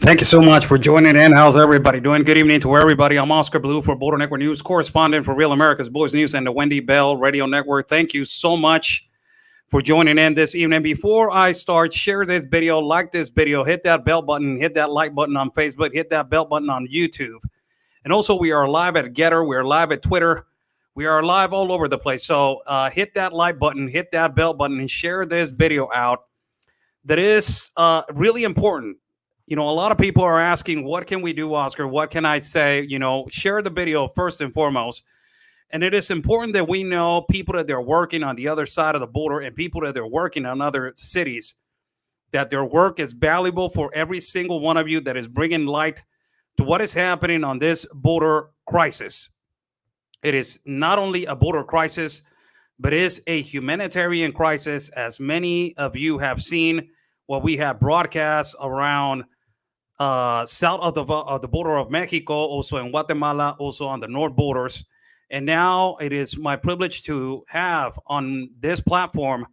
Thank you so much for joining in. How's everybody doing? Good evening to everybody. I'm Oscar Blue for Border Network News, correspondent for Real America's Boys News and the Wendy Bell Radio Network. Thank you so much for joining in this evening. Before I start, share this video, like this video, hit that bell button, hit that like button on Facebook, hit that bell button on YouTube. And also, we are live at Getter. We are live at Twitter. We are live all over the place. So hit that like button, hit that bell button, and share this video out. That is really important. You know, a lot of people are asking, what can we do, Oscar? What can I say? You know, share the video first and foremost. And it is important that we know people that they're working on the other side of the border and people that they're working on other cities, that their work is valuable for every single one of you that is bringing light to what is happening on this border crisis. It is not only a border crisis, but it is a humanitarian crisis, as many of you have seen what we have broadcast around south of the border of Mexico, also in Guatemala, also on the north borders. And now it is my privilege to have on this platform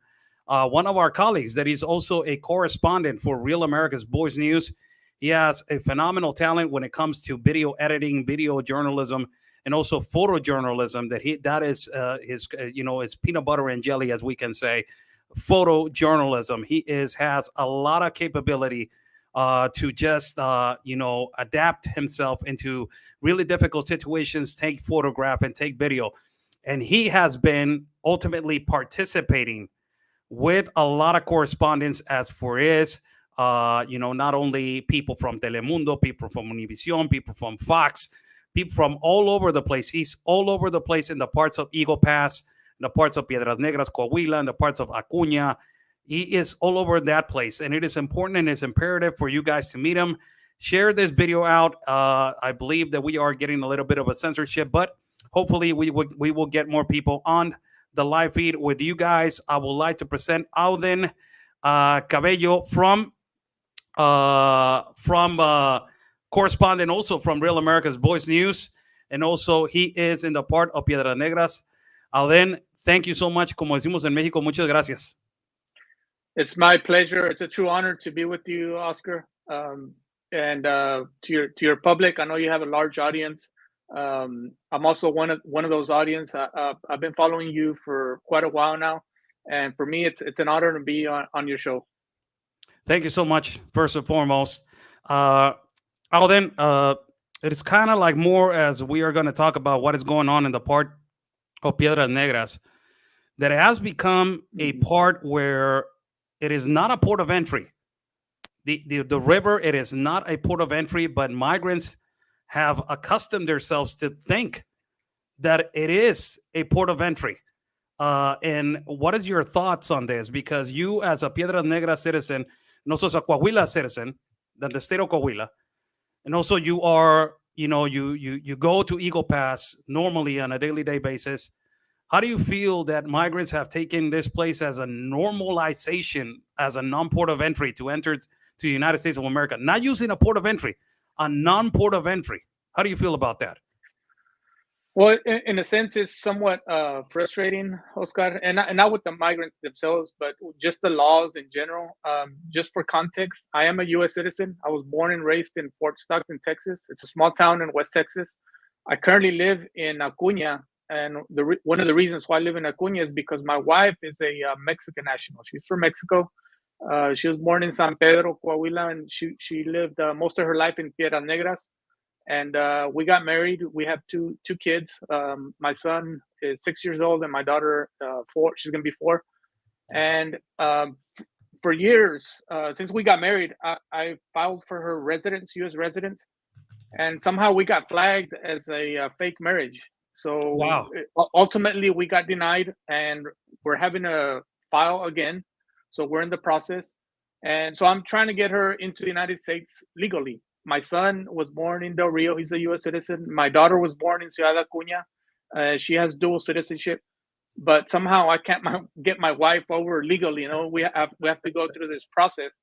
one of our colleagues that is also a correspondent for Real America's Boys News. He has a phenomenal talent when it comes to video editing, video journalism, and also photojournalism. That is his peanut butter and jelly, as we can say, photojournalism. He has a lot of capability to just adapt himself into really difficult situations, take photograph and take video. And he has been ultimately participating with a lot of correspondence as for his, not only people from Telemundo, people from Univision, people from Fox, people from all over the place. He's all over the place in the parts of Eagle Pass, in the parts of Piedras Negras, Coahuila, in the parts of Acuña. He is all over that place, and it is important and it's imperative for you guys to meet him. Share this video out. I believe that we are getting a little bit of a censorship, but hopefully we will get more people on the live feed with you guys. I would like to present Auden Cabello from correspondent also from Real America's Boys News, and also he is in the part of Piedras Negras. Auden, thank you so much. Como decimos en México, muchas gracias. It's my pleasure. It's a true honor to be with you, Oscar. And to your public, I know you have a large audience. I'm also one of those audience. I've been following you for quite a while now, and for me, it's an honor to be on your show. Thank you so much. First and foremost, Alden, it is kind of like more as we are going to talk about what is going on in the part of Piedras Negras, that it has become a part where it is not a port of entry. The river, it is not a port of entry, but migrants have accustomed themselves to think that it is a port of entry. And what is your thoughts on this? Because you, as a Piedras Negras citizen, and also as a Coahuila citizen, the state of Coahuila, and also you are, you go to Eagle Pass normally on a daily day basis. How do you feel that migrants have taken this place as a normalization, as a non-port of entry to enter to the United States of America? Not using a port of entry, a non-port of entry. How do you feel about that? Well, in a sense, it's somewhat frustrating, Oscar, and not with the migrants themselves, but just the laws in general. Just for context, I am a U.S. citizen. I was born and raised in Fort Stockton, Texas. It's a small town in West Texas. I currently live in Acuña. And one of the reasons why I live in Acuña is because my wife is a Mexican national. She's from Mexico. She was born in San Pedro, Coahuila, and she lived most of her life in Piedras Negras. And we got married. We have two kids. My son is 6 years old, and my daughter 4. She's gonna be 4. And for years, since we got married, I filed for her residence, U.S. residence, and somehow we got flagged as a fake marriage. So wow. Ultimately, we got denied, and we're having to file again. So we're in the process. And so I'm trying to get her into the United States legally. My son was born in Del Rio. He's a U.S. citizen. My daughter was born in Ciudad Acuña. She has dual citizenship. But somehow I can't get my wife over legally. We have to go through this process.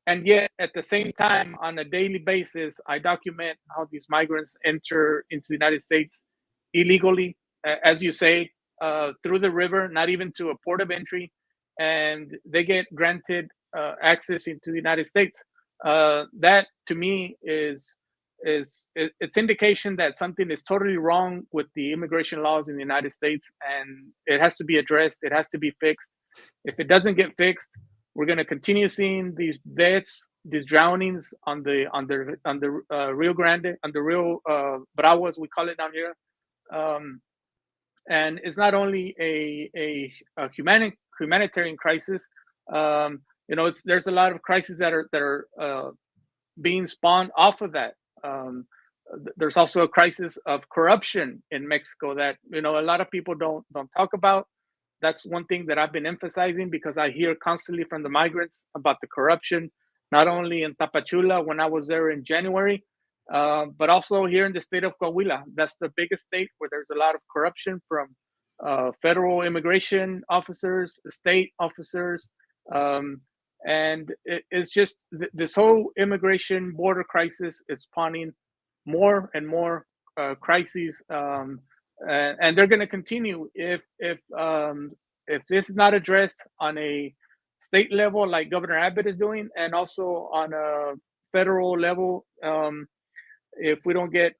And yet, at the same time, on a daily basis, I document how these migrants enter into the United States illegally, as you say, through the river, not even to a port of entry, and they get granted access into the United States. That to me is it's indication that something is totally wrong with the immigration laws in the United States, and it has to be addressed. It has to be fixed. If it doesn't get fixed, we're going to continue seeing these deaths, these drownings on the Rio Grande, on the Rio Bravo, as we call it down here. And it's not only a humanitarian crisis. There's a lot of crises that are being spawned off of that. There's also a crisis of corruption in Mexico that a lot of people don't talk about. That's one thing that I've been emphasizing, because I hear constantly from the migrants about the corruption, not only in Tapachula when I was there in January, but also here in the state of Coahuila. That's the biggest state where there's a lot of corruption from federal immigration officers, state officers, and it's just this whole immigration border crisis is spawning more and more crises, and they're going to continue if this is not addressed on a state level, like Governor Abbott is doing, and also on a federal level. If we don't get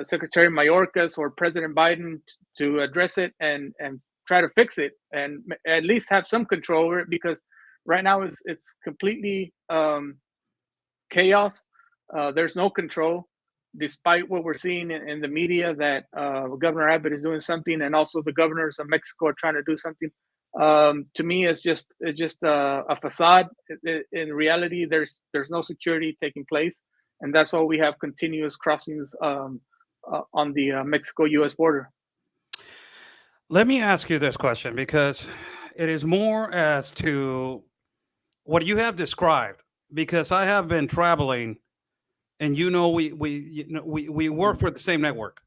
Secretary Mayorkas or President Biden to address it and try to fix it, and at least have some control over it, because right now it's completely chaos. There's no control, despite what we're seeing in the media that Governor Abbott is doing something, and also the governors of Mexico are trying to do something. To me, it's just a facade. In reality, there's no security taking place, and that's why we have continuous crossings on the Mexico-U.S. border. Let me ask you this question, because it is more as to what you have described, because I have been traveling, and we work for the same network,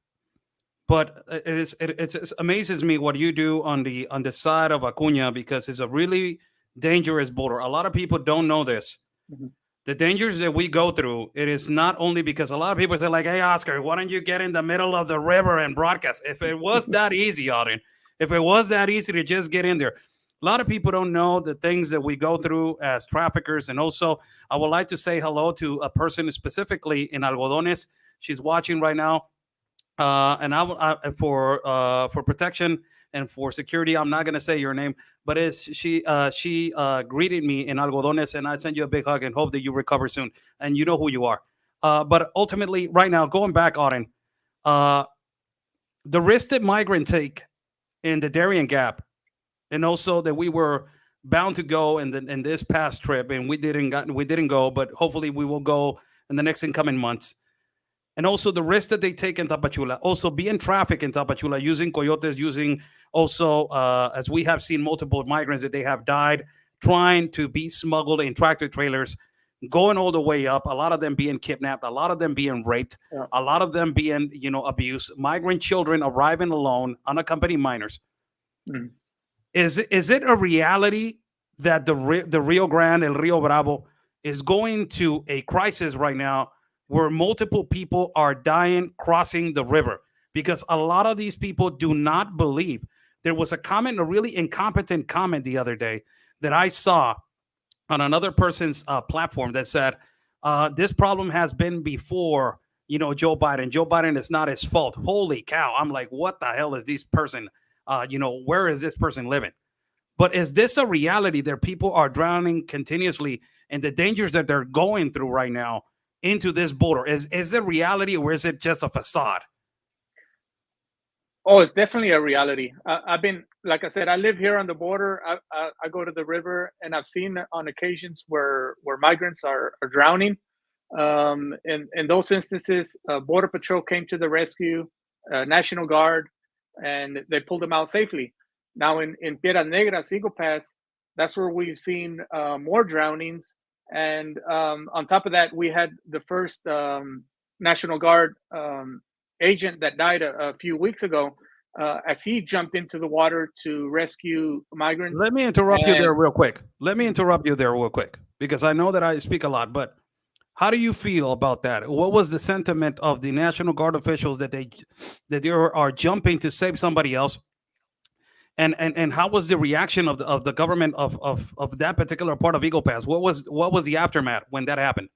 but it amazes me what you do on the side of Acuña, because it's a really dangerous border. A lot of people don't know this. Mhm. The dangers that we go through, it is not only because a lot of people say like, "Hey, Oscar, why don't you get in the middle of the river and broadcast?" If it was that easy, Auden, if it was that easy to just get in there. A lot of people don't know the things that we go through as traffickers. And also, I would like to say hello to a person specifically in Algodones. She's watching right now. And for protection and for security, I'm not going to say your name, but she greeted me in Algodones, and I send you a big hug and hope that you recover soon. And you know who you are. But ultimately, right now, going back, Auden, the risk that migrants take in the Darien Gap, and also that we were bound to go in this past trip, and we didn't go, but hopefully we will go in the next incoming months. And also the risk that they take in Tapachula, also being trafficked in Tapachula, using coyotes, using also, as we have seen multiple migrants that they have died trying to be smuggled in tractor trailers, going all the way up, a lot of them being kidnapped, a lot of them being raped, Yeah. a lot of them being, abused, migrant children arriving alone, unaccompanied minors. Mhm. Is it a reality that the Rio Grande, El Rio Bravo, is going to a crisis right now where multiple people are dying crossing the river? Because a lot of these people do not believe. There was a really incompetent comment the other day that I saw on another person's platform that said, this problem has been before, Joe Biden. Joe Biden is not his fault. Holy cow. I'm like, what the hell is this person? Where is this person living? But is this a reality that people are drowning continuously and the dangers that they're going through right now into this border? Is it reality, or is it just a facade? Oh, it's definitely a reality. I've been, like I said, I live here on the border. I go to the river, and I've seen on occasions where migrants are drowning. In those instances, Border Patrol came to the rescue, National Guard, and they pulled them out safely. Now in Piedras Negras, Eagle Pass, that's where we've seen more drownings. And on top of that, we had the first National Guard agent that died a few weeks ago, as he jumped into the water to rescue migrants. Let me interrupt you there real quick. Because I know that I speak a lot, but how do you feel about that? What was the sentiment of the National Guard officials that they are jumping to save somebody else? And how was the reaction of the government of that particular part of Eagle Pass? What was the aftermath when that happened?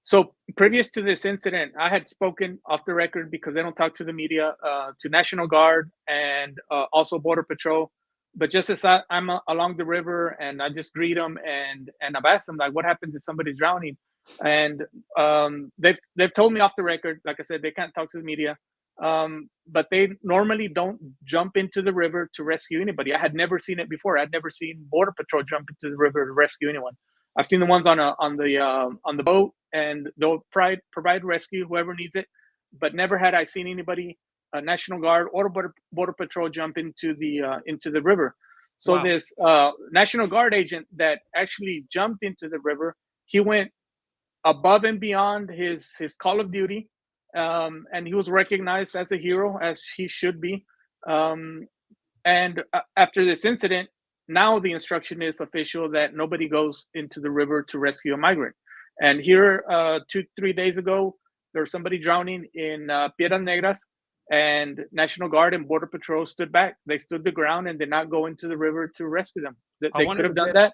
So previous to this incident, I had spoken off the record because they don't talk to the media, to National Guard and also Border Patrol. But just as I'm along the river and I just greet them and I've asked them like, what happens if somebody's drowning? And they've told me off the record, like I said, they can't talk to the media, but they normally don't jump into the river to rescue anybody. I had never seen it before. I'd never seen Border Patrol jump into the river to rescue anyone. I've seen the ones on the boat, and they'll provide rescue whoever needs it, but never had I seen anybody, National Guard or Border Patrol, jump into the river. So Wow. this National Guard agent that actually jumped into the river, he went above and beyond his call of duty, and he was recognized as a hero, as he should be. And after this incident, now the instruction is official that nobody goes into the river to rescue a migrant. And here, 2-3 days ago, there was somebody drowning in Piedras Negras, and National Guard and Border Patrol stood back. They stood the ground and did not go into the river to rescue them. They could have done that.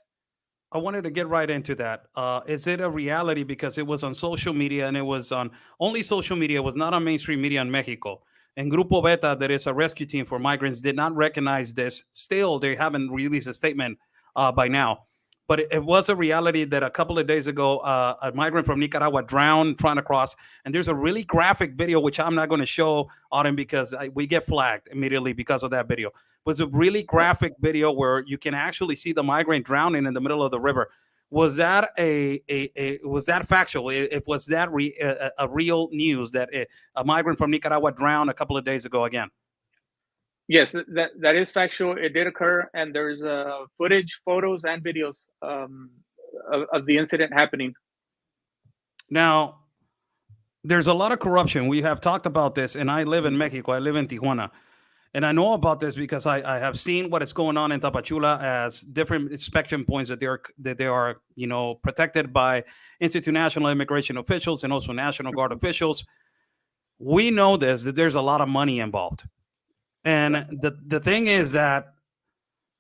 I wanted to get right into that. Is it a reality because it was on social media and it was on only social media, it was not on mainstream media in Mexico? And Grupo Beta, that is a rescue team for migrants, did not recognize this. Still, they haven't released a statement by now. But it was a reality that a couple of days ago, a migrant from Nicaragua drowned trying to cross. And there's a really graphic video, which I'm not going to show, Auden, because we get flagged immediately because of that video. It was a really graphic video where you can actually see the migrant drowning in the middle of the river. Was that was that factual? It was that a real news that a migrant from Nicaragua drowned a couple of days ago again? Yes, that is factual. It did occur, and there's footage, photos, and videos of the incident happening. Now, there's a lot of corruption. We have talked about this, and I live in Mexico. I live in Tijuana. And I know about this because I have seen what is going on in Tapachula as different inspection points that they are protected by international immigration officials and also National Guard officials. We know that there's a lot of money involved. And the thing is that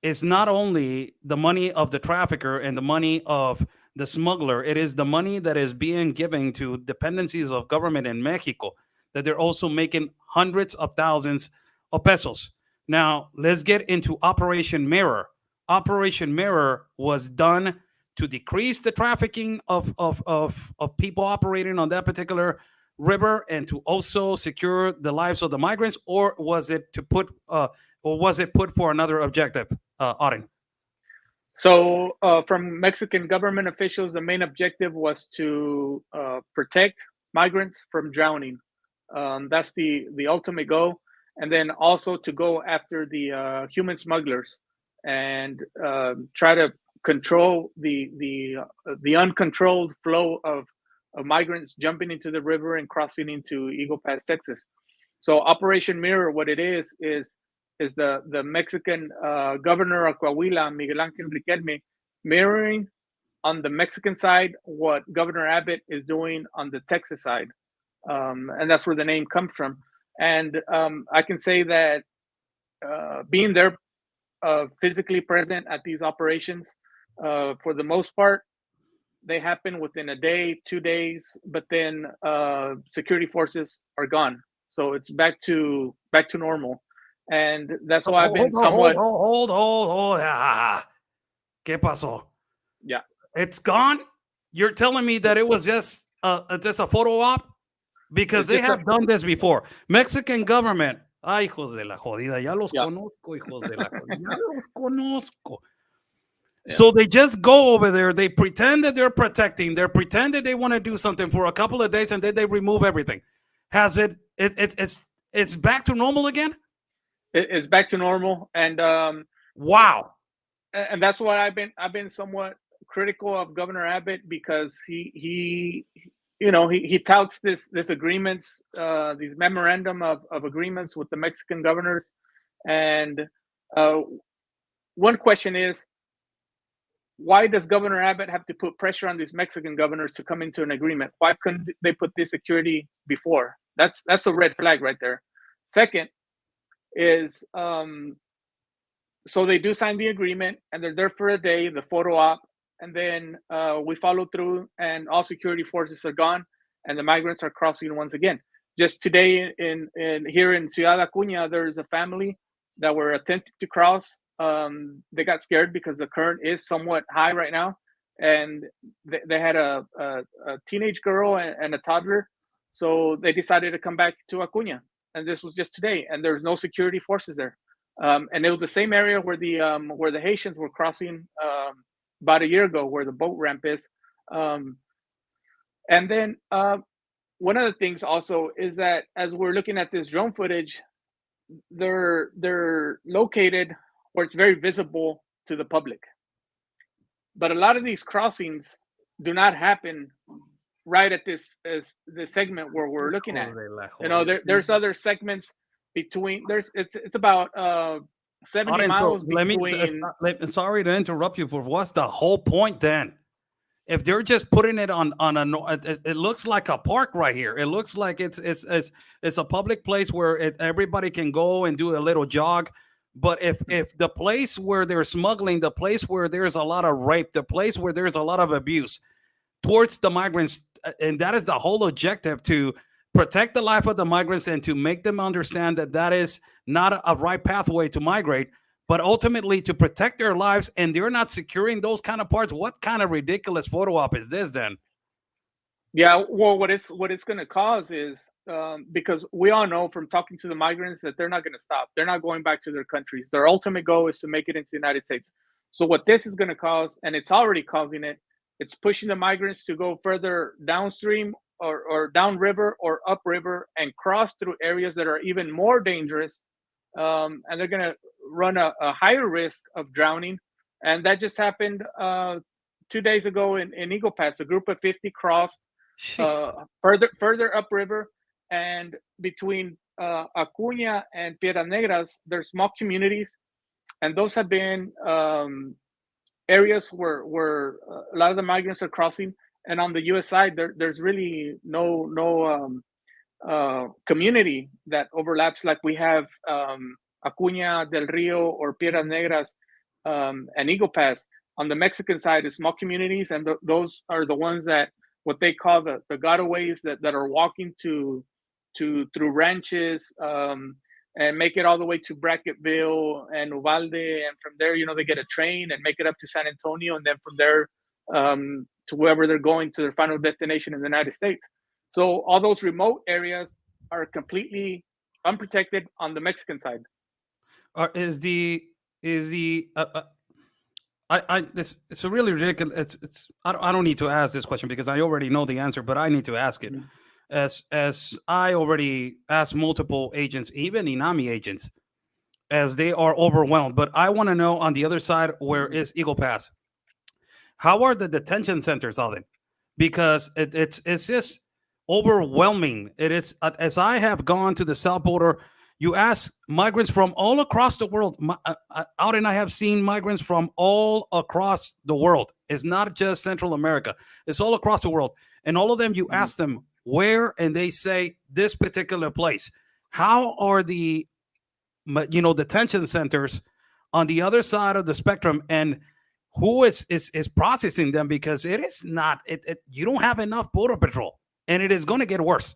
it's not only the money of the trafficker and the money of the smuggler, it is the money that is being given to dependencies of government in Mexico, that they're also making hundreds of thousands of pesos. Now, let's get into Operation Mirror. Operation Mirror was done to decrease the trafficking of people operating on that particular river and to also secure the lives of the migrants, or was it to put for another objective, Auden? So from Mexican government officials, the main objective was to protect migrants from drowning. That's the ultimate goal. And then also to go after the human smugglers and try to control the uncontrolled flow of migrants jumping into the river and crossing into Eagle Pass, Texas. So Operation Mirror, what it is the Mexican governor of Coahuila, Miguel Ángel Riquelme, mirroring on the Mexican side what Governor Abbott is doing on the Texas side. And that's where the name comes from. And I can say that being there physically present at these operations, for the most part, they happen within a day, 2 days, but then security forces are gone. So it's back to normal. And that's why I've been somewhat... Hold. ¿Qué pasó? Yeah. It's gone? You're telling me that it was just a photo op? Because they have done this before. Mexican government. Ay, hijos de la jodida. Ya los conozco, hijos de la jodida. Ya los conozco. Yeah. So they just go over there. They pretend that they're protecting. They pretend that they want to do something for a couple of days, and then they remove everything. Has it's back to normal again? It's back to normal, and wow. And that's why I've been somewhat critical of Governor Abbott, because he touts this agreements, these memorandum of agreements with the Mexican governors. And one question is, why does Governor Abbott have to put pressure on these Mexican governors to come into an agreement? Why couldn't they put this security before? That's a red flag right there. Second is so they do sign the agreement, and they're there for a day, the photo op, and then we follow through, and all security forces are gone, and the migrants are crossing once again. Just today, in here in Ciudad Acuña, there's a family that were attempting to cross. They got scared because the current is somewhat high right now, and they had a teenage girl and a toddler, so they decided to come back to Acuña, and this was just today, and there's no security forces there. And it was the same area where the Haitians were crossing about a year ago, where the boat ramp is. And then one of the things also is that as we're looking at this drone footage, they're located where it's very visible to the public. But a lot of these crossings do not happen right at this segment where we're looking at. You know, there's other segments between. It's about 70 miles between. Sorry to interrupt you, but what's the whole point then? If they're just putting it on it looks like a park right here. It looks like it's a public place where everybody can go and do a little jog. But if the place where they're smuggling, the place where there's a lot of rape, the place where there's a lot of abuse towards the migrants, and that is the whole objective, to protect the life of the migrants and to make them understand that that is not a right pathway to migrate, but ultimately to protect their lives, and they're not securing those kind of parts. What kind of ridiculous photo op is this then? Yeah, well, what it's going to cause is because we all know from talking to the migrants that they're not going to stop. They're not going back to their countries. Their ultimate goal is to make it into the United States. So what this is going to cause, and it's already causing it, it's pushing the migrants to go further downstream or downriver or upriver and cross through areas that are even more dangerous. And they're going to run a higher risk of drowning. And that just happened 2 days ago in Eagle Pass. A group of 50 crossed further upriver, and between Acuña and Piedras Negras, there's small communities, and those have been areas where a lot of the migrants are crossing. And on the U.S. side, there's really no community that overlaps like we have Acuña del Rio or Piedras Negras and Eagle Pass. On the Mexican side is small communities, and those are the ones that what they call the gotaways that are walking through ranches and make it all the way to Bracketville and Uvalde, and from there, you know, they get a train and make it up to San Antonio, and then from there to wherever they're going to their final destination in the United States. So all those remote areas are completely unprotected on the Mexican side. It's a really ridiculous. I don't need to ask this question because I already know the answer, but I need to ask it. As I already asked multiple agents, even INAMI agents, as they are overwhelmed. But I want to know on the other side, where is Eagle Pass? How are the detention centers, Auden? Because it's just overwhelming. It is, as I have gone to the south border. You ask migrants from all across the world. Out and I have seen migrants from all across the world. It's not just Central America. It's all across the world. And all of them, you ask them where, and they say this particular place. How are the, detention centers on the other side of the spectrum, and who is processing them? Because it is not, you don't have enough border patrol, and it is going to get worse.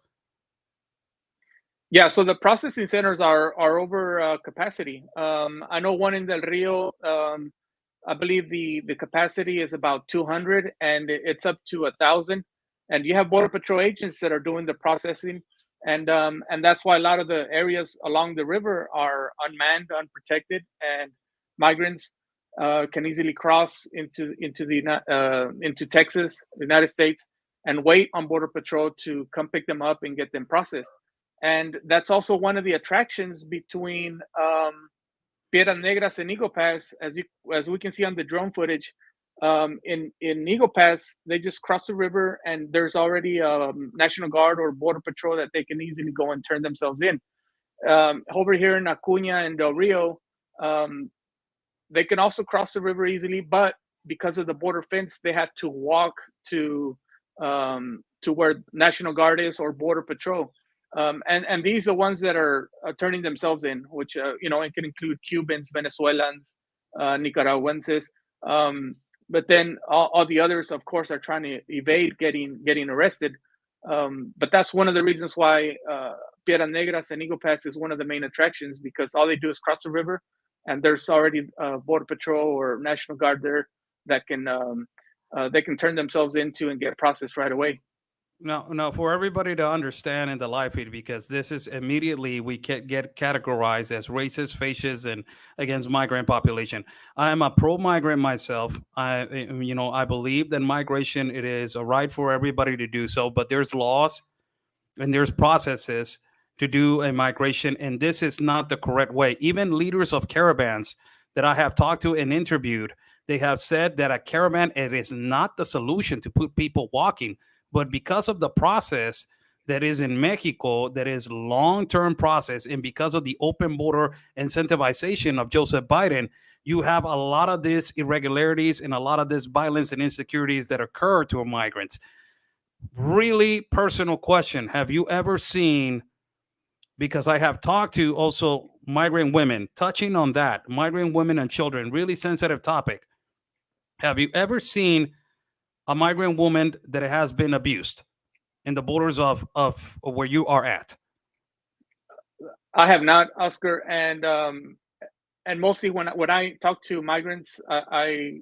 Yeah, so the processing centers are over capacity. I know one in Del Rio. I believe the capacity is about 200, and it's up to 1,000. And you have Border Patrol agents that are doing the processing, and that's why a lot of the areas along the river are unmanned, unprotected, and migrants can easily cross into Texas, the United States, and wait on Border Patrol to come pick them up and get them processed. And that's also one of the attractions between Piedras Negras and Eagle Pass, as we can see on the drone footage. In Eagle Pass, they just cross the river, and there's already a National Guard or Border Patrol that they can easily go and turn themselves in. Over here in Acuña and Del Rio, they can also cross the river easily, but because of the border fence, they have to walk to where National Guard is or Border Patrol. And these are ones that are turning themselves in, which you know, it can include Cubans, Venezuelans, Nicaraguenses, but then all the others, of course, are trying to evade getting arrested. But that's one of the reasons why Piedras Negras and Eagle Pass is one of the main attractions, because all they do is cross the river, and there's already Border Patrol or National Guard there that can they can turn themselves into and get processed right away. Now, for everybody to understand in the live feed, because this is immediately we get categorized as racist, fascist, and against migrant population. I am a pro-migrant myself. I believe that migration, it is a right for everybody to do so, but there's laws and there's processes to do a migration, and this is not the correct way. Even leaders of caravans that I have talked to and interviewed, they have said that a caravan, it is not the solution to put people walking, but because of the process that is in Mexico, that is long-term process, and because of the open border incentivization of Joseph Biden, you have a lot of these irregularities and a lot of this violence and insecurities that occur to migrants. Really personal question. Have you ever seen, because I have talked to also migrant women, touching on that, migrant women and children, really sensitive topic. Have you ever seen a migrant woman that has been abused in the borders of where you are at? I have not, Oscar, and mostly when I talk to migrants, I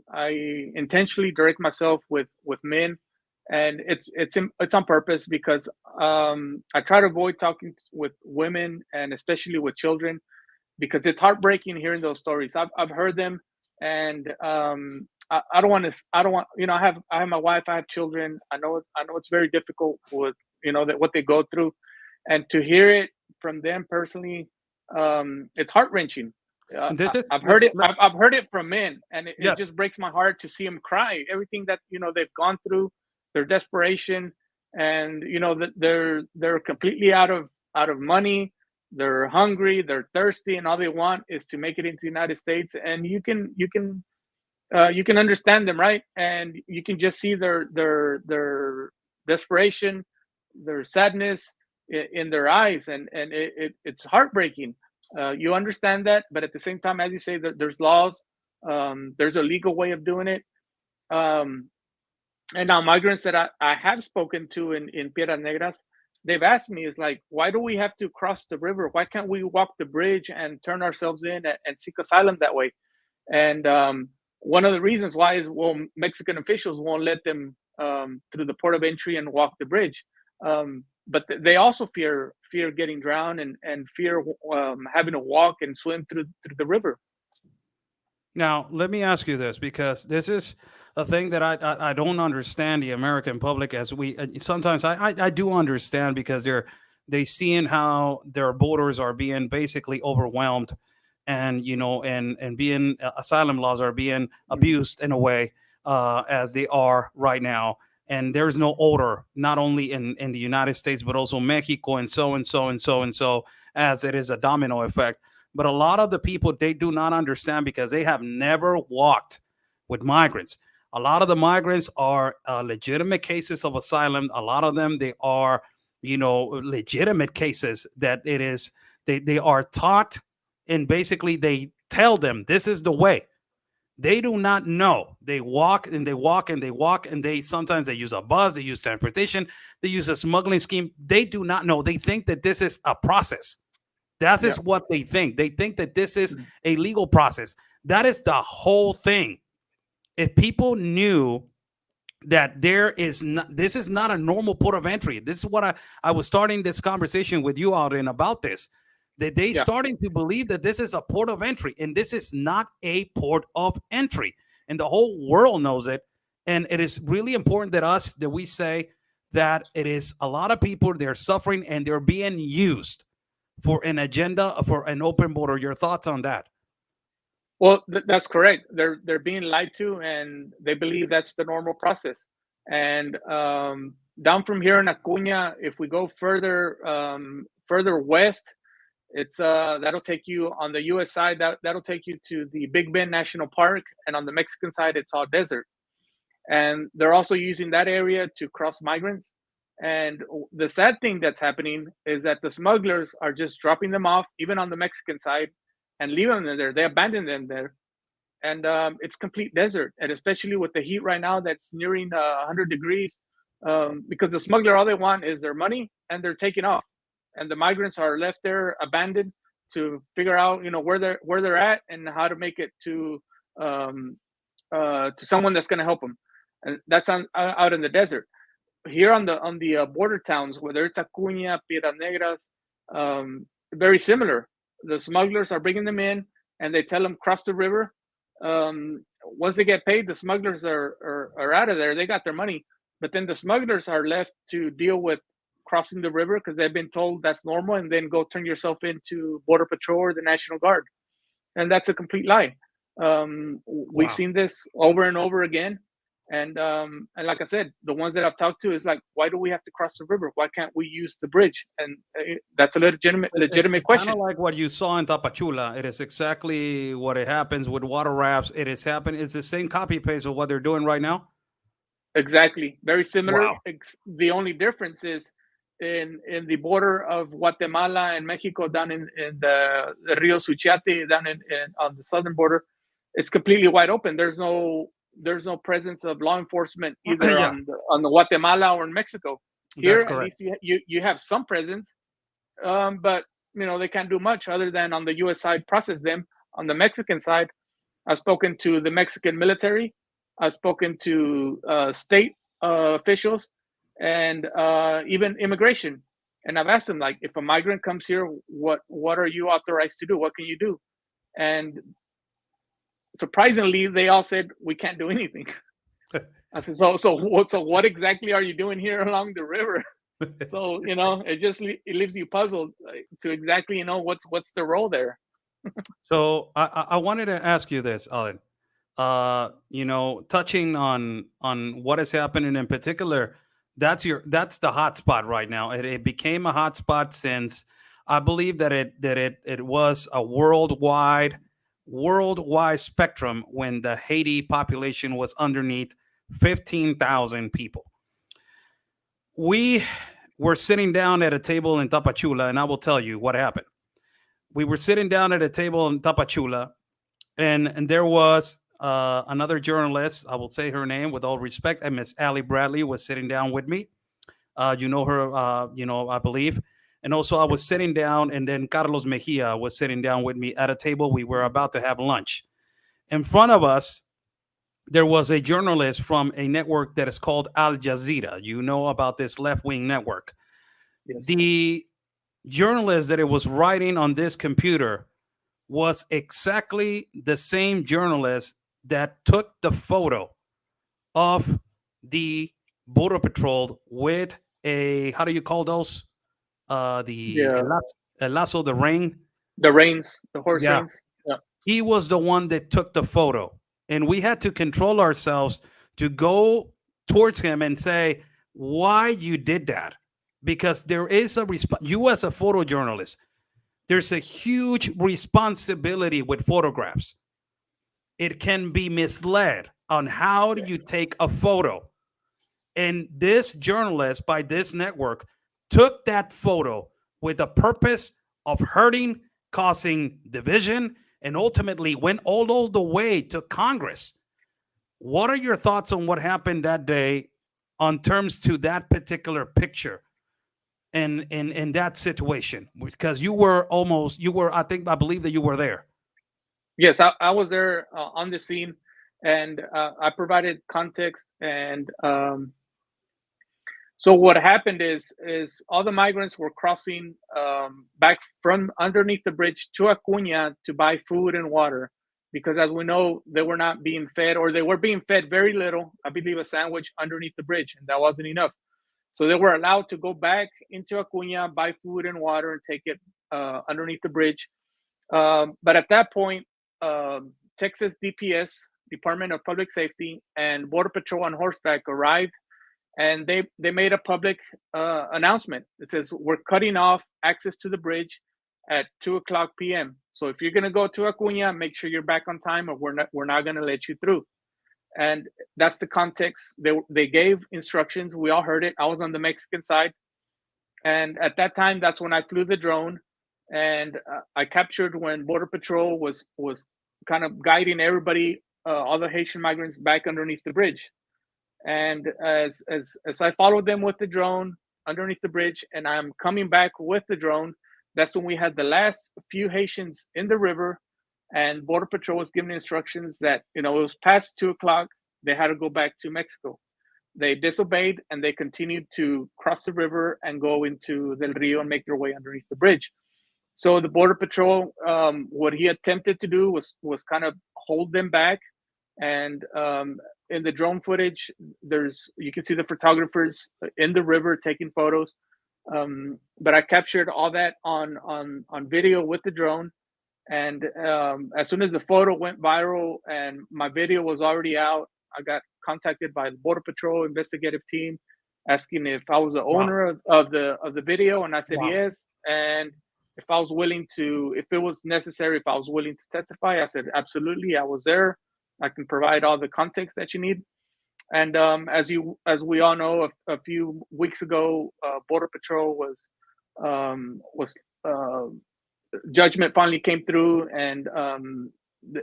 intentionally direct myself with men, and it's on purpose, because I try to avoid talking with women and especially with children, because it's heartbreaking hearing those stories. I've heard them, and I don't want to. I don't want, you know. I have my wife. I have children. I know it's very difficult with, you know, that what they go through, and to hear it from them personally, it's heart wrenching. This is I've this, heard it. I've heard it from men, and yeah. it just breaks my heart to see them cry. Everything that, you know, they've gone through, their desperation, and you know that they're completely out of money. They're hungry. They're thirsty, and all they want is to make it into the United States. And you can understand them, right? And you can just see their desperation, their sadness in their eyes, and it's heartbreaking. You understand that, but at the same time, as you say, there's laws, there's a legal way of doing it. Um, and now migrants that I have spoken to in Piedras Negras, they've asked me, is like, why do we have to cross the river? Why can't we walk the bridge and turn ourselves in and seek asylum that way? And one of the reasons why is, well, Mexican officials won't let them through the port of entry and walk the bridge. But they also fear getting drowned, and fear having to walk and swim through the river. Now, let me ask you this, because this is a thing that I don't understand the American public, as we sometimes I do understand, because they seeing how their borders are being basically overwhelmed, and and being asylum laws are being abused in a way, as they are right now, and there's no order, not only in the United States but also Mexico, and so and so and so and so, as it is a domino effect. But a lot of the people, they do not understand, because they have never walked with migrants. A lot of the migrants are legitimate cases of asylum. A lot of them, they are, legitimate cases that it is, they are taught, and basically they tell them this is the way. They do not know. They walk and they walk and they walk, and they sometimes they use a bus, they use transportation, they use a smuggling scheme. They do not know. They think that this is a process. That Yeah. is what they think. They think that this is a legal process. That is the whole thing. If people knew that this is not a normal port of entry. This is what I was starting this conversation with you, Auden, about this. That they Yeah. starting to believe that this is a port of entry, and this is not a port of entry. And the whole world knows it. And it is really important that we say that it is a lot of people, they're suffering and they're being used for an agenda for an open border. Your thoughts on that? Well, that's correct. They're being lied to, and they believe that's the normal process. And down from here in Acuña, if we go further west, it's that'll take you on the U.S. side. That'll take you to the Big Bend National Park, and on the Mexican side, it's all desert. And they're also using that area to cross migrants. And the sad thing that's happening is that the smugglers are just dropping them off, even on the Mexican side, and leaving them there. They abandon them there. And it's complete desert. And especially with the heat right now that's nearing 100 degrees, because the smuggler, all they want is their money and they're taking off. And the migrants are left there abandoned to figure out, where they're at and how to make it to someone that's going to help them. And that's out in the desert. Here on the border towns, whether it's Acuña, Piedras Negras, very similar. The smugglers are bringing them in, and they tell them cross the river. Once they get paid, the smugglers are out of there. They got their money, but then the smugglers are left to deal with crossing the river because they've been told that's normal, and then go turn yourself into Border Patrol or the National Guard, and that's a complete lie. We've seen this over and over again. And like I said, the ones that I've talked to is like, why do we have to cross the river? Why can't we use the bridge? And that's a legitimate question. Kind of like what you saw in Tapachula. It is exactly what it happens with water rafts. It's the same copy paste of what they're doing right now. Exactly, very similar. Wow. The only difference is in the border of Guatemala and Mexico, down in the Rio Suchiate, down on the southern border, it's completely wide open. There's no presence of law enforcement either on the Guatemala or in Mexico. Here, at least you have some presence, but they can't do much other than on the U.S. side process them. On the Mexican side, I've spoken to the Mexican military, I've spoken to state officials, and even immigration, and I've asked them, like, if a migrant comes here, what are you authorized to do? What can you do? And surprisingly, they all said we can't do anything. I said, so what exactly are you doing here along the river? So it leaves you puzzled to exactly what's the role there. So I wanted to ask you this, Auden. Touching on what is happening in particular, that's the hot spot right now. It became a hot spot since I believe that it was a worldwide spectrum when the Haiti population was underneath 15,000 people. We were sitting down at a table in Tapachula, and I will tell you what happened. We were sitting down at a table in Tapachula, and there was another journalist. I will say her name with all respect, and Miss Allie Bradley was sitting down with me. You know her, I believe. And also I was sitting down, and then Carlos Mejia was sitting down with me at a table. We were about to have lunch. In front of us, there was a journalist from a network that is called Al Jazeera. You know about this left-wing network. Yes. The journalist that it was writing on this computer was exactly the same journalist that took the photo of the Border Patrol with a, how do you call those? El lazo, the ring. The reins, the horse reins. Yeah. He was the one that took the photo. And we had to control ourselves to go towards him and say, why you did that? Because there is a you as a photojournalist, there's a huge responsibility with photographs. It can be misled on how do you take a photo. And this journalist by this network took that photo with the purpose of hurting, causing division, and ultimately went all the way to Congress. What are your thoughts on what happened that day on terms to that particular picture and in that situation? Because I believe that you were there. Yes, I was there on the scene, and I provided context. And so what happened is all the migrants were crossing back from underneath the bridge to Acuña to buy food and water, because as we know, they were not being fed, or they were being fed very little. I believe a sandwich underneath the bridge, and that wasn't enough. So they were allowed to go back into Acuña, buy food and water, and take it underneath the bridge. But at that point, Texas DPS, Department of Public Safety, and Border Patrol on horseback arrived, and they made a public announcement. It says, we're cutting off access to the bridge at 2:00 p.m. So if you're going to go to Acuña, make sure you're back on time, or we're not going to let you through. And that's the context. They gave instructions. We all heard it. I was on the Mexican side. And at that time, that's when I flew the drone, and I captured when Border Patrol was kind of guiding everybody, all the Haitian migrants, back underneath the bridge. And as I followed them with the drone underneath the bridge, and I'm coming back with the drone, that's when we had the last few Haitians in the river, and Border Patrol was giving instructions that, it was past 2 o'clock. They had to go back to Mexico. They disobeyed, and they continued to cross the river and go into Del Rio and make their way underneath the bridge. So the Border Patrol, what he attempted to do was kind of hold them back. And in the drone footage, you can see the photographers in the river taking photos. But I captured all that on video with the drone. And as soon as the photo went viral and my video was already out, I got contacted by the Border Patrol investigative team asking if I was the owner of the video, and I said yes. And if I was willing to, if it was necessary, if I was willing to testify, I said absolutely. I was there. I can provide all the context that you need. And as we all know, a few weeks ago, Border Patrol was judgment finally came through, and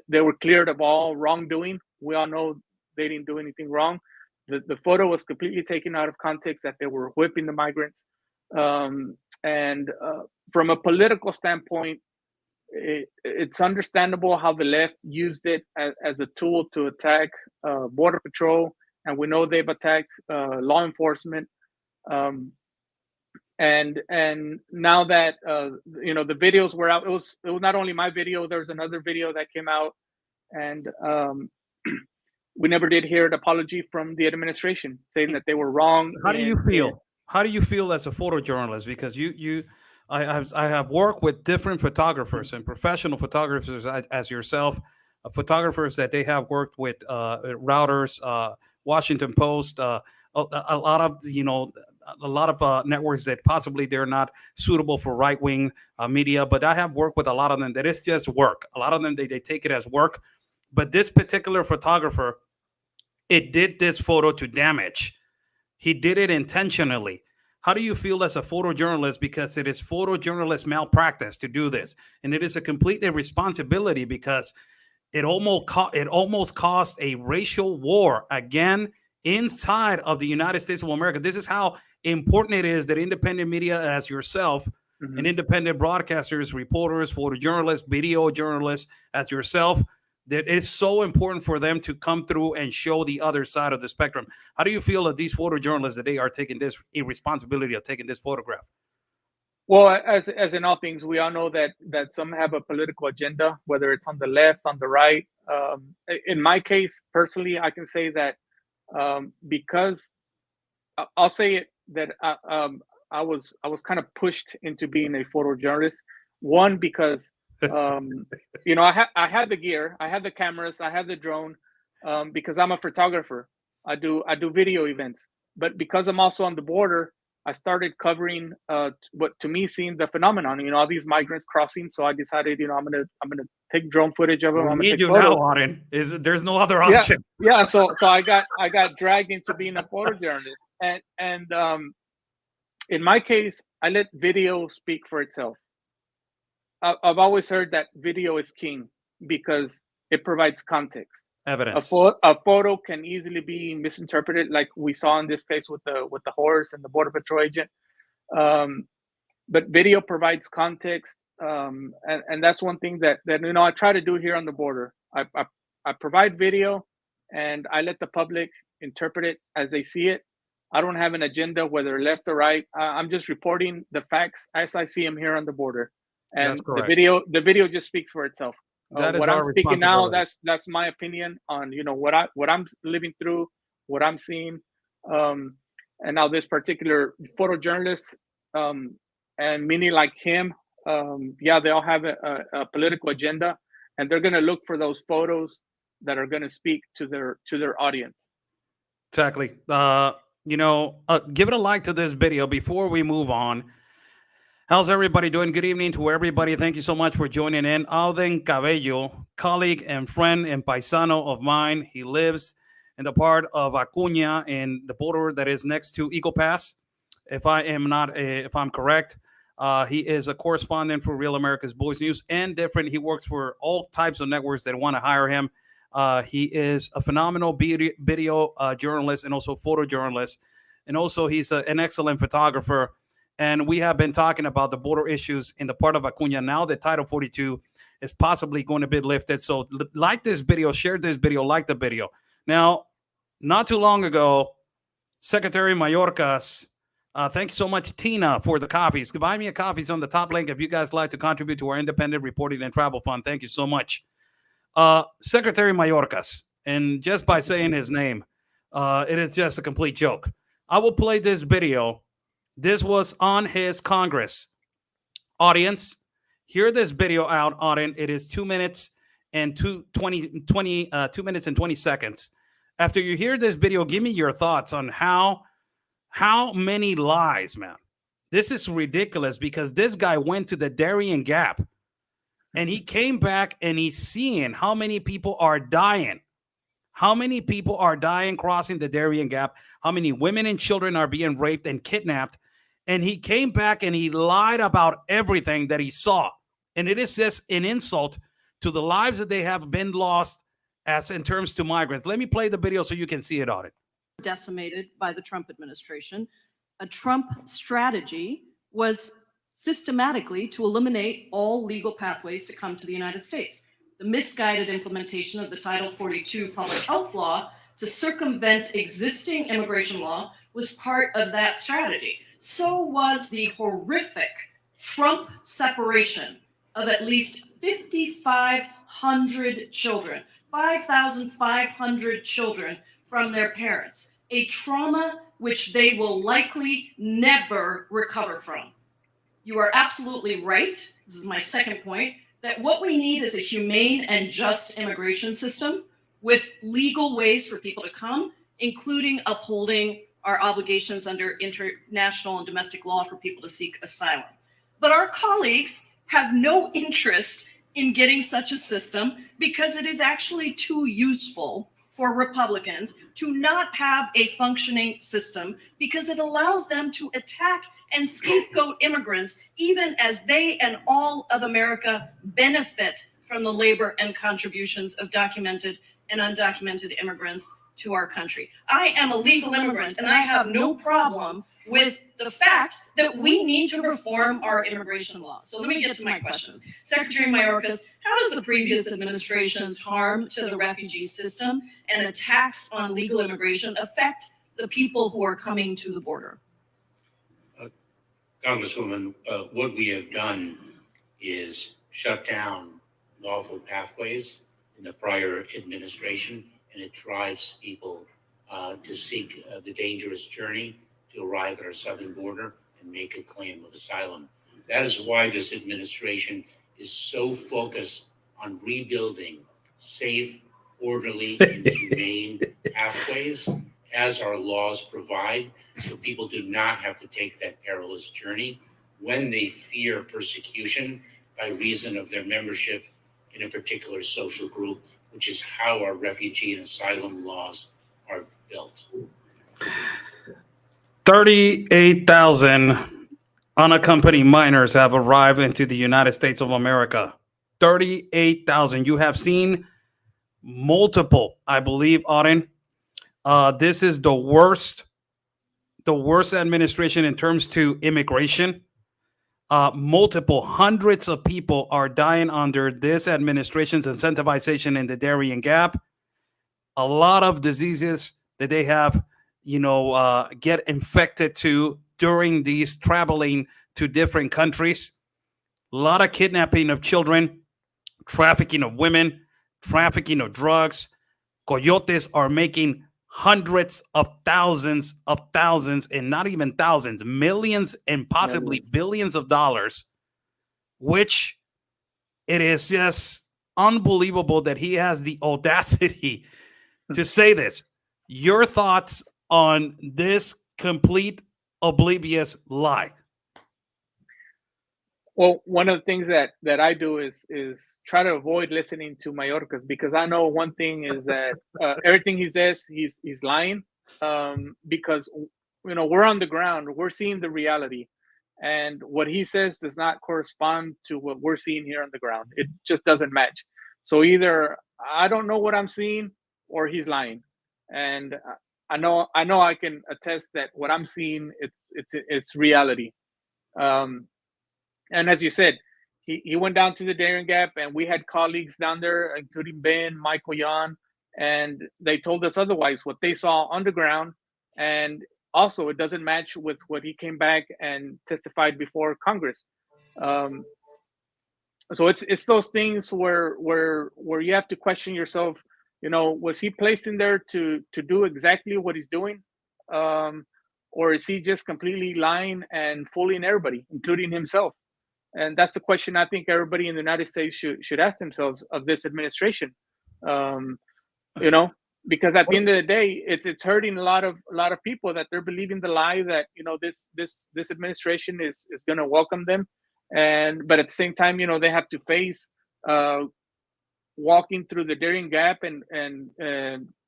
they were cleared of all wrongdoing. We all know they didn't do anything wrong. The photo was completely taken out of context, that they were whipping the migrants. And from a political standpoint, it's understandable how the left used it as a tool to attack Border Patrol, and we know they've attacked law enforcement. And now that the videos were out, it was not only my video. There was another video that came out, and we never did hear an apology from the administration saying that they were wrong. How do you feel? How do you feel as a photojournalist? Because I have worked with different photographers and professional photographers as yourself, photographers that they have worked with Reuters, Washington Post, a lot of networks that possibly they're not suitable for right-wing media. But I have worked with a lot of them that it's just work. A lot of them, they take it as work. But this particular photographer, it did this photo to damage. He did it intentionally. How do you feel as a photojournalist? Because it is photojournalist malpractice to do this. And it is a complete irresponsibility, because it almost caused a racial war again inside of the United States of America. This is how important it is that independent media as yourself, and independent broadcasters, reporters, photojournalists, video journalists as yourself, that it's so important for them to come through and show the other side of the spectrum. How do you feel that these photojournalists, that they are taking this irresponsibility of taking this photograph? Well, as in all things, we all know that some have a political agenda, whether it's on the left, on the right. In my case, personally, I can say that because I'll say it, that I was kind of pushed into being a photojournalist. One, because I had the gear, I had the cameras, I had the drone, because I'm a photographer. I do video events, but because I'm also on the border, I started covering what to me seemed the phenomenon. All these migrants crossing. So I decided, I'm gonna take drone footage of them. I'm gonna take photos. Now, Auden. There's no other option. Yeah. So I got dragged into being a photojournalist, and in my case, I let video speak for itself. I've always heard that video is king because it provides context. Evidence. A photo can easily be misinterpreted, like we saw in this case with the horse and the Border Patrol agent. But video provides context, and that's one thing that I try to do here on the border. I provide video, and I let the public interpret it as they see it. I don't have an agenda, whether left or right. I'm just reporting the facts as I see them here on the border. And the video just speaks for itself. What I'm speaking now, that's my opinion on what I'm living through, what I'm seeing. And now this particular photojournalist, and many like him, they all have a political agenda, and they're going to look for those photos that are going to speak to their audience. Exactly. Give it a like to this video before we move on. How's everybody doing? Good evening to everybody. Thank you so much for joining in. Auden Cabello, colleague and friend and paisano of mine. He lives in the part of Acuña in the border that is next to Eagle Pass. If I'm correct, he is a correspondent for Real America's Boys News and different. He works for all types of networks that want to hire him. He is a phenomenal video journalist and also photojournalist. And also he's an excellent photographer. And we have been talking about the border issues in the part of Acuña. Now that Title 42 is possibly going to be lifted. So like this video, share this video, like the video. Now, not too long ago, Secretary Mayorkas, thank you so much, Tina, for the coffees. Buy me a coffees on the top link if you guys like to contribute to our independent reporting and travel fund. Thank you so much. Secretary Mayorkas, and just by saying his name, it is just a complete joke. I will play this video. This was on his Congress. Audience, hear this video out, Auden. It is 2 minutes and 2 minutes and 20 seconds. After you hear this video, give me your thoughts on how many lies, man. This is ridiculous because this guy went to the Darien Gap and he came back and he's seeing how many people are dying. How many people are dying crossing the Darien Gap? How many women and children are being raped and kidnapped? And he came back and he lied about everything that he saw. And it is just an insult to the lives that they have been lost as in terms to migrants. Let me play the video so you can see it on it. Decimated by the Trump administration. A Trump strategy was systematically to eliminate all legal pathways to come to the United States. The misguided implementation of the Title 42 public health law to circumvent existing immigration law was part of that strategy. So was the horrific Trump separation of at least 5,500 children, 5,500 children from their parents, a trauma which they will likely never recover from. You are absolutely right. This is my second point, that what we need is a humane and just immigration system with legal ways for people to come, including upholding our obligations under international and domestic law for people to seek asylum. But our colleagues have no interest in getting such a system because it is actually too useful for Republicans to not have a functioning system because it allows them to attack and scapegoat immigrants even as they and all of America benefit from the labor and contributions of documented and undocumented immigrants to our country. I am a legal immigrant and I have no problem with the fact that we need to reform our immigration laws. So let me get to my questions. Secretary Mayorkas, how does the previous administration's harm to the refugee system and attacks on legal immigration affect the people who are coming to the border? Congresswoman, what we have done is shut down lawful pathways in the prior administration, and it drives people to seek the dangerous journey to arrive at our southern border and make a claim of asylum. That is why this administration is so focused on rebuilding safe, orderly, and humane pathways as our laws provide, so people do not have to take that perilous journey when they fear persecution by reason of their membership in a particular social group, which is how our refugee and asylum laws are built. 38,000 unaccompanied minors have arrived into the United States of America. 38,000. You have seen multiple, I believe, Auden. This is the worst administration in terms to immigration. Multiple hundreds of people are dying under this administration's incentivization in the Darien Gap. A lot of diseases that they have, get infected to during these traveling to different countries. A lot of kidnapping of children, trafficking of women, trafficking of drugs. Coyotes are making hundreds of thousands, and not even thousands, millions and possibly billions of dollars, which it is just unbelievable that he has the audacity to say this. Your thoughts on this complete oblivious lie? Well, one of the things that I do is try to avoid listening to Mayorkas, because I know one thing is that everything he says, he's lying, because we're on the ground, we're seeing the reality, and what he says does not correspond to what we're seeing here on the ground. It just doesn't match. So either I don't know what I'm seeing, or he's lying, and I can attest that what I'm seeing, it's reality. Um, and as you said, he went down to the Darien Gap, and we had colleagues down there, including Ben, Michael, Jan, and they told us otherwise, what they saw on the ground. And also, it doesn't match with what he came back and testified before Congress. Um, so it's those things where you have to question yourself. Was he placed in there to do exactly what he's doing, or is he just completely lying and fooling everybody, including himself? And that's the question I think everybody in the United States should ask themselves of this administration. Because at the end of the day, it's hurting a lot of people, that they're believing the lie that this administration is going to welcome them, but at the same time, they have to face walking through the Darien Gap and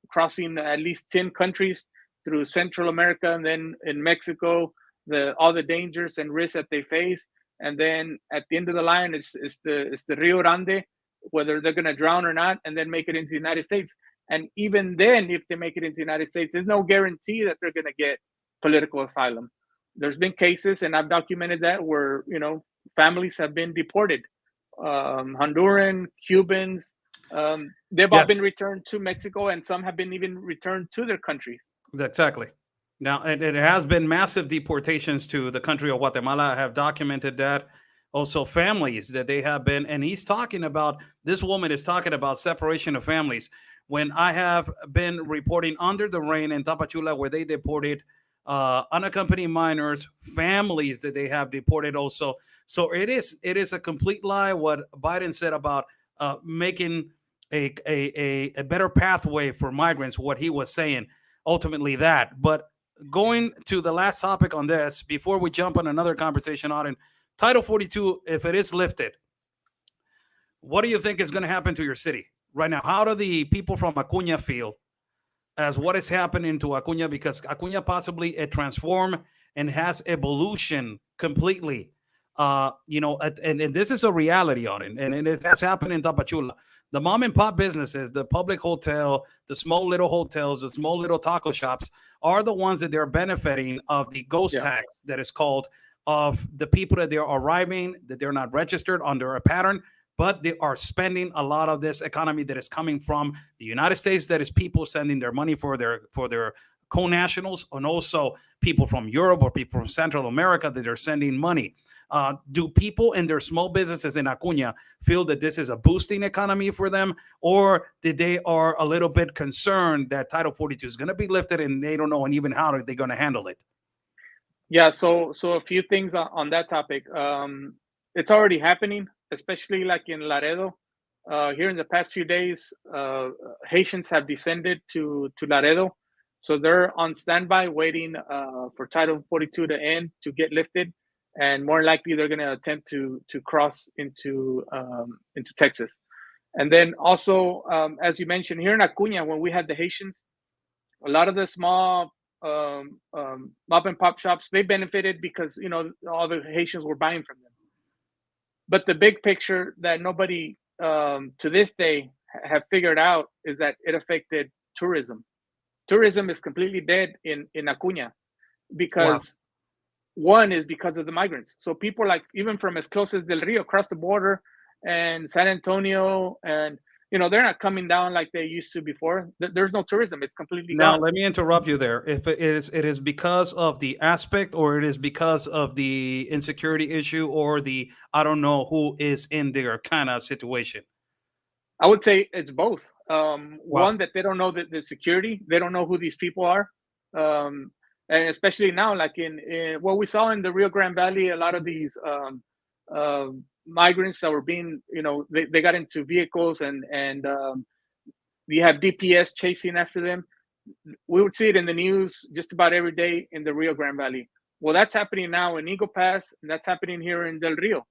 crossing at least 10 countries through Central America, and then in Mexico, all the dangers and risks that they face. And then at the end of the line, it's the Rio Grande, whether they're going to drown or not, and then make it into the United States. And even then, if they make it into the United States, there's no guarantee that they're going to get political asylum. There's been cases, and I've documented that, where families have been deported. Honduran, Cubans, they've all been returned to Mexico, and some have been even returned to their countries. Exactly. Now, it has been massive deportations to the country of Guatemala. I have documented that. Also, families that they have been, and this woman is talking about separation of families. When I have been reporting under the rain in Tapachula, where they deported unaccompanied minors, families that they have deported also. So it is a complete lie what Biden said about making a better pathway for migrants, what he was saying, ultimately that. But going to the last topic on this, before we jump on another conversation on Title 42, if it is lifted, what do you think is going to happen to your city right now? How do the people from Acuña feel as what is happening to Acuña? Because Acuña possibly it transformed and has evolution completely. And this is a reality on it, and it has happened in Tapachula. The mom and pop businesses, the public hotel, the small little hotels, the small little taco shops are the ones that they're benefiting of the ghost tax that is called, of the people that they're arriving, that they're not registered under a pattern, but they are spending a lot of this economy that is coming from the United States, that is people sending their money for their co-nationals, and also people from Europe or people from Central America that are sending money. Do people in their small businesses in Acuña feel that this is a boosting economy for them, or did they are a little bit concerned that Title 42 is going to be lifted and they don't know and even how they're going to handle it? Yeah, so a few things on that topic. It's already happening, especially like in Laredo. Here in the past few days, Haitians have descended to Laredo. So they're on standby waiting for Title 42 to end, to get lifted. And more likely they're going to attempt to cross into Texas. And then also, as you mentioned, here in Acuña, when we had the Haitians, a lot of the small mom and pop shops, they benefited because all the Haitians were buying from them. But the big picture that nobody to this day have figured out is that it affected tourism. Tourism is completely dead in Acuña because one is because of the migrants. So people like even from as close as Del Rio, across the border, and San Antonio, and they're not coming down like they used to before. There's no tourism. It's completely gone. Now, let me interrupt you there. If it is because of the aspect, or it is because of the insecurity issue, or the I don't know who is in their kind of situation. I would say it's both. One, that they don't know the security. They don't know who these people are. And especially now, like in what we saw in the Rio Grande Valley, a lot of these migrants that were being, they got into vehicles and you have DPS chasing after them. We would see it in the news just about every day in the Rio Grande Valley. Well, that's happening now in Eagle Pass, and that's happening here in Del Rio.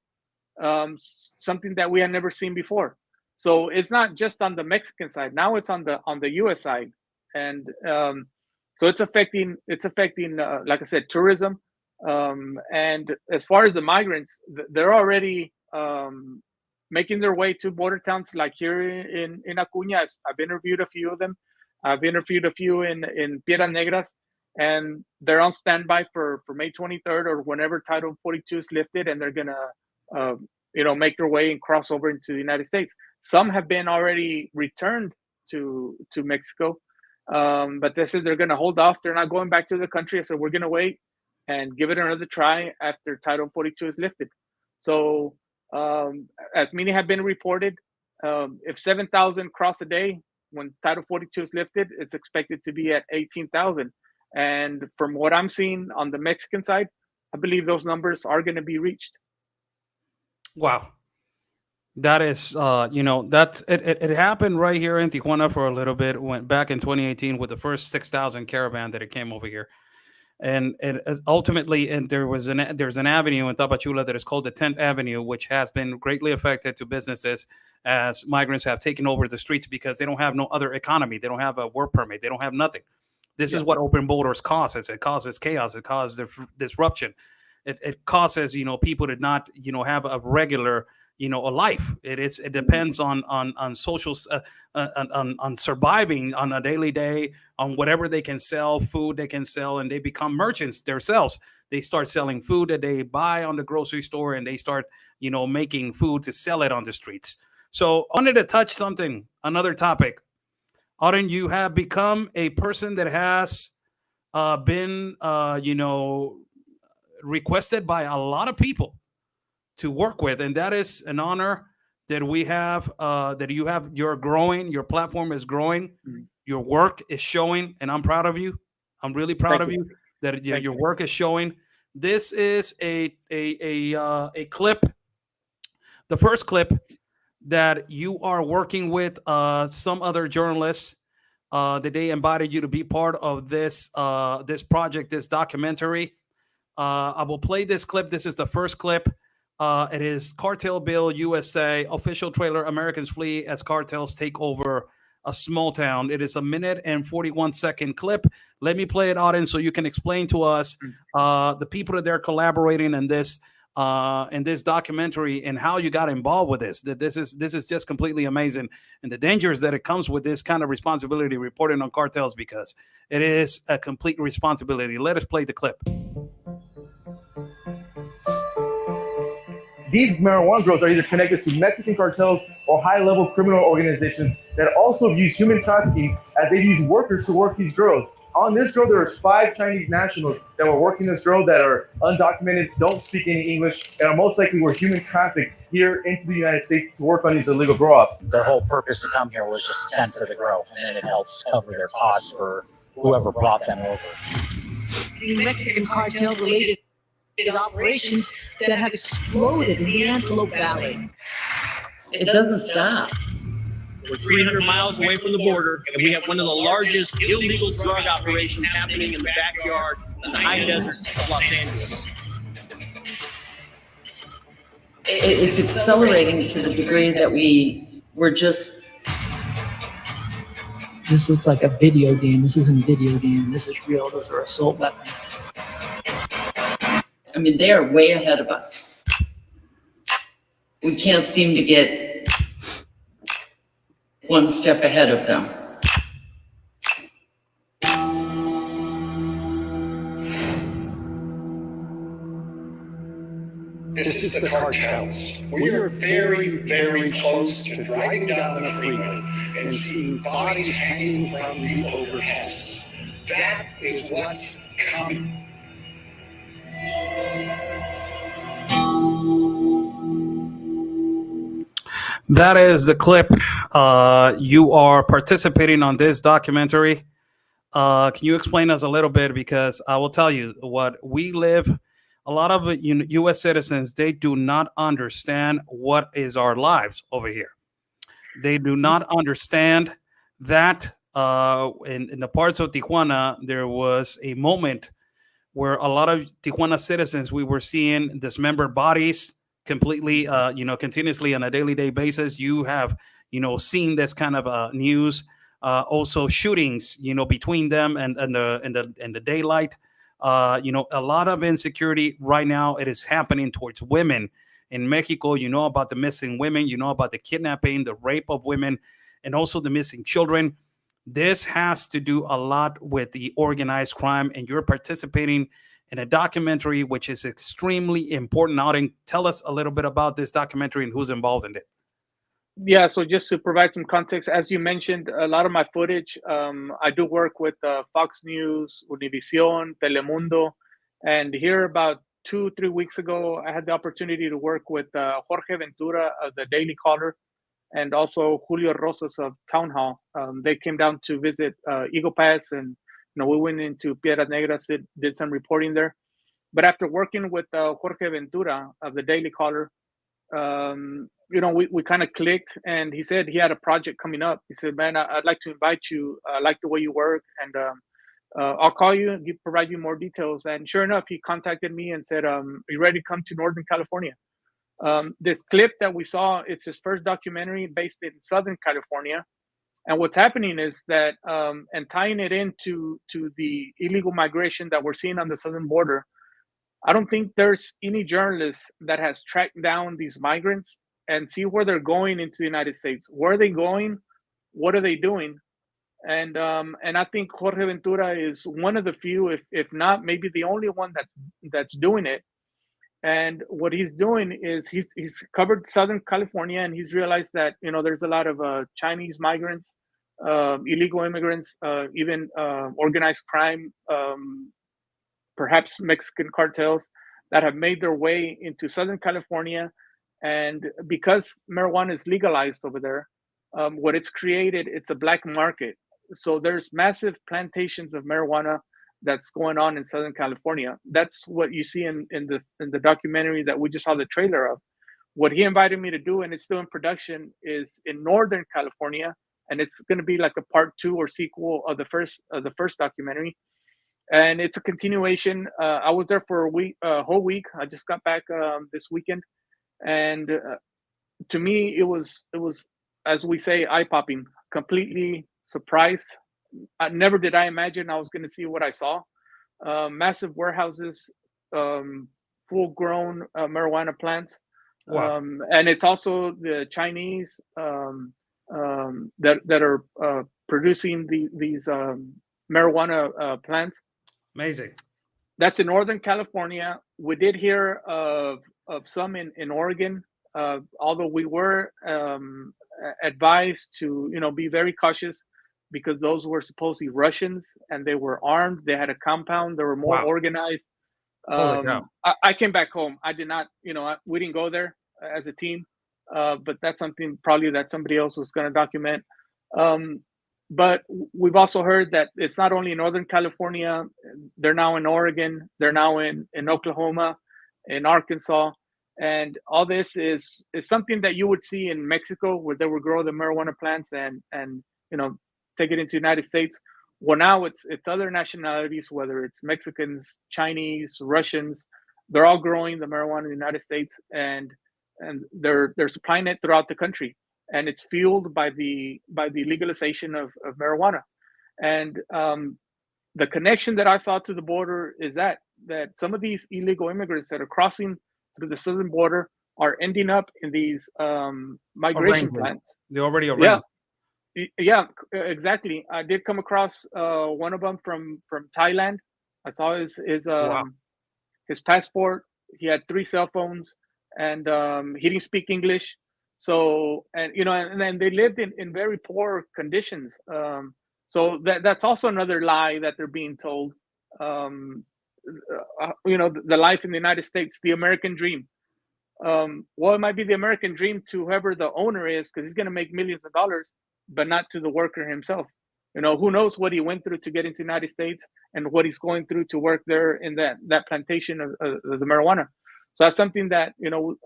something that we had never seen before. So it's not just on the Mexican side. Now it's on the U.S. side, and so it's affecting like I said, tourism. And as far as the migrants, they're already making their way to border towns like here in Acuña. I've interviewed a few of them. I've interviewed a few in Piedras Negras, and they're on standby for May 23rd or whenever Title 42 is lifted, and they're gonna make their way and cross over into the United States. Some have been already returned to Mexico, but they said they're gonna hold off. They're not going back to the country, so we're gonna wait and give it another try after Title 42 is lifted. So as many have been reported, if 7,000 cross a day, when Title 42 is lifted, it's expected to be at 18,000. And from what I'm seeing on the Mexican side, I believe those numbers are going to be reached. Wow. That is, that it happened right here in Tijuana for a little bit. Went back in 2018 with the first 6,000 caravan that it came over here. And it ultimately, and there's an avenue in Tapachula that is called the 10th Avenue, which has been greatly affected to businesses as migrants have taken over the streets because they don't have no other economy. They don't have a work permit. They don't have nothing. This is what open borders causes. It causes chaos. It causes disruption. It causes, people to not, have a regular, a life. It depends on social, on surviving on a daily day, on whatever they can sell, food they can sell, and they become merchants themselves. They start selling food that they buy on the grocery store, and they start, making food to sell it on the streets. So I wanted to touch another topic. Auden, you have become a person that has been, requested by a lot of people to work with, and that is an honor that we have. You're growing. Your platform is growing. Your work is showing, and I'm proud of you. I'm really proud of you that your work is showing. This is a clip, the first clip that you are working with some other journalists that they invited you to be part of this project, this documentary. I will play this clip. This is the first clip. It is Cartel Bill USA, official trailer, Americans flee as cartels take over a small town. It is 1 minute and 41-second clip. Let me play it, Auden, so you can explain to us the people that they're collaborating in this documentary and how you got involved with this. That this is just completely amazing, and the dangers that it comes with this kind of responsibility reporting on cartels, because it is a complete responsibility. Let us play the clip. These marijuana grows are either connected to Mexican cartels or high-level criminal organizations that also use human trafficking, as they use workers to work these girls. On this girl, there are 5 Chinese nationals that were working this girl that are undocumented, don't speak any English, and are most likely were human trafficked here into the United States to work on these illegal grow-ups. Their whole purpose to come here was just to tend for the grow, and then it helps cover their costs for whoever brought them over. The Mexican cartel-related operations that have exploded in the Antelope Valley. It doesn't stop. We're 300 miles away from the border, and we have one of the largest illegal drug operations happening in the backyard, in the high deserts of Los Angeles. It's accelerating to the degree that we're just... This looks like a video game. This isn't a video game. This is real. Those are assault weapons. I mean, they are way ahead of us. We can't seem to get one step ahead of them. This is the cartels. We are very, very close to driving down the freeway and seeing bodies hanging from the overpasses. That is what's coming. That is the clip. You are participating on this documentary. Can you explain us a little bit? Because I will tell you what we live. A lot of U.S. citizens, they do not understand what is our lives over here. They do not understand that in the parts of Tijuana, there was a moment where a lot of Tijuana citizens, we were seeing dismembered bodies, completely, continuously on a daily day basis. You have, seen this kind of news, also shootings, between them and the daylight. A lot of insecurity right now. It is happening towards women in Mexico. You know about the missing women. You know about the kidnapping, the rape of women, and also the missing children. This has to do a lot with the organized crime, and you're participating in a documentary which is extremely important. Auden, tell us a little bit about this documentary and who's involved in it. Yeah, so just to provide some context, as you mentioned, a lot of my footage, I do work with Fox News, Univision, Telemundo, and here about 2-3 weeks ago, I had the opportunity to work with Jorge Ventura of the Daily Caller, and also Julio Rosas of Town Hall. They came down to visit Eagle Pass, and we went into Piedras Negras, did some reporting there. But after working with Jorge Ventura of the Daily Caller, we kind of clicked, and he said he had a project coming up. He said, "Man, I'd like to invite you. I like the way you work, and I'll call you and provide you more details." And sure enough, he contacted me and said, "Are you ready to come to Northern California?" This clip that we saw, it's his first documentary based in Southern California. And what's happening is that, and tying it into the illegal migration that we're seeing on the southern border, I don't think there's any journalist that has tracked down these migrants and see where they're going into the United States. Where are they going? What are they doing? And I think Jorge Ventura is one of the few, if not maybe the only one that's doing it. And what he's doing is he's covered Southern California, and he's realized that there's a lot of Chinese migrants, illegal immigrants, even organized crime, perhaps Mexican cartels that have made their way into Southern California. And because marijuana is legalized over there, what it's created, it's a black market. So there's massive plantations of marijuana that's going on in Southern California. That's what you see in the documentary that we just saw the trailer of. What he invited me to do, and it's still in production, is in Northern California, and it's going to be like a part 2 or sequel of the first documentary. And it's a continuation. I was there for a whole week. I just got back this weekend, and to me, it was, as we say, eye-popping. Completely surprised. Never did I imagine I was going to see what I saw. Massive warehouses, full-grown marijuana plants. Wow. And it's also the Chinese that are producing these marijuana plants. Amazing. That's in Northern California. We did hear of some in Oregon, although we were advised to be very cautious, because those were supposedly Russians, and they were armed. They had a compound. They were more organized. Holy cow. I came back home. I did not, we didn't go there as a team, but that's something probably that somebody else was going to document. But we've also heard that it's not only in Northern California. They're now in Oregon. They're now in Oklahoma, in Arkansas. And all this is something that you would see in Mexico, where they would grow the marijuana plants and take it into the United States. Well, now it's other nationalities, whether it's Mexicans, Chinese, Russians. They're all growing the marijuana in the United States, and they're supplying it throughout the country. And it's fueled by the legalization of marijuana. And the connection that I saw to the border is that some of these illegal immigrants that are crossing through the southern border are ending up in these migration plants. They already arranged. Yeah, exactly. I did come across one of them from Thailand. I saw his passport. He had 3 cell phones, and he didn't speak English. So, and then they lived in very poor conditions. So that's also another lie that they're being told. The life in the United States, the American dream. Well, it might be the American dream to whoever the owner is, because he's going to make millions of dollars, but not to the worker himself. Who knows what he went through to get into the United States, and what he's going through to work there in that plantation of the marijuana. So that's something that,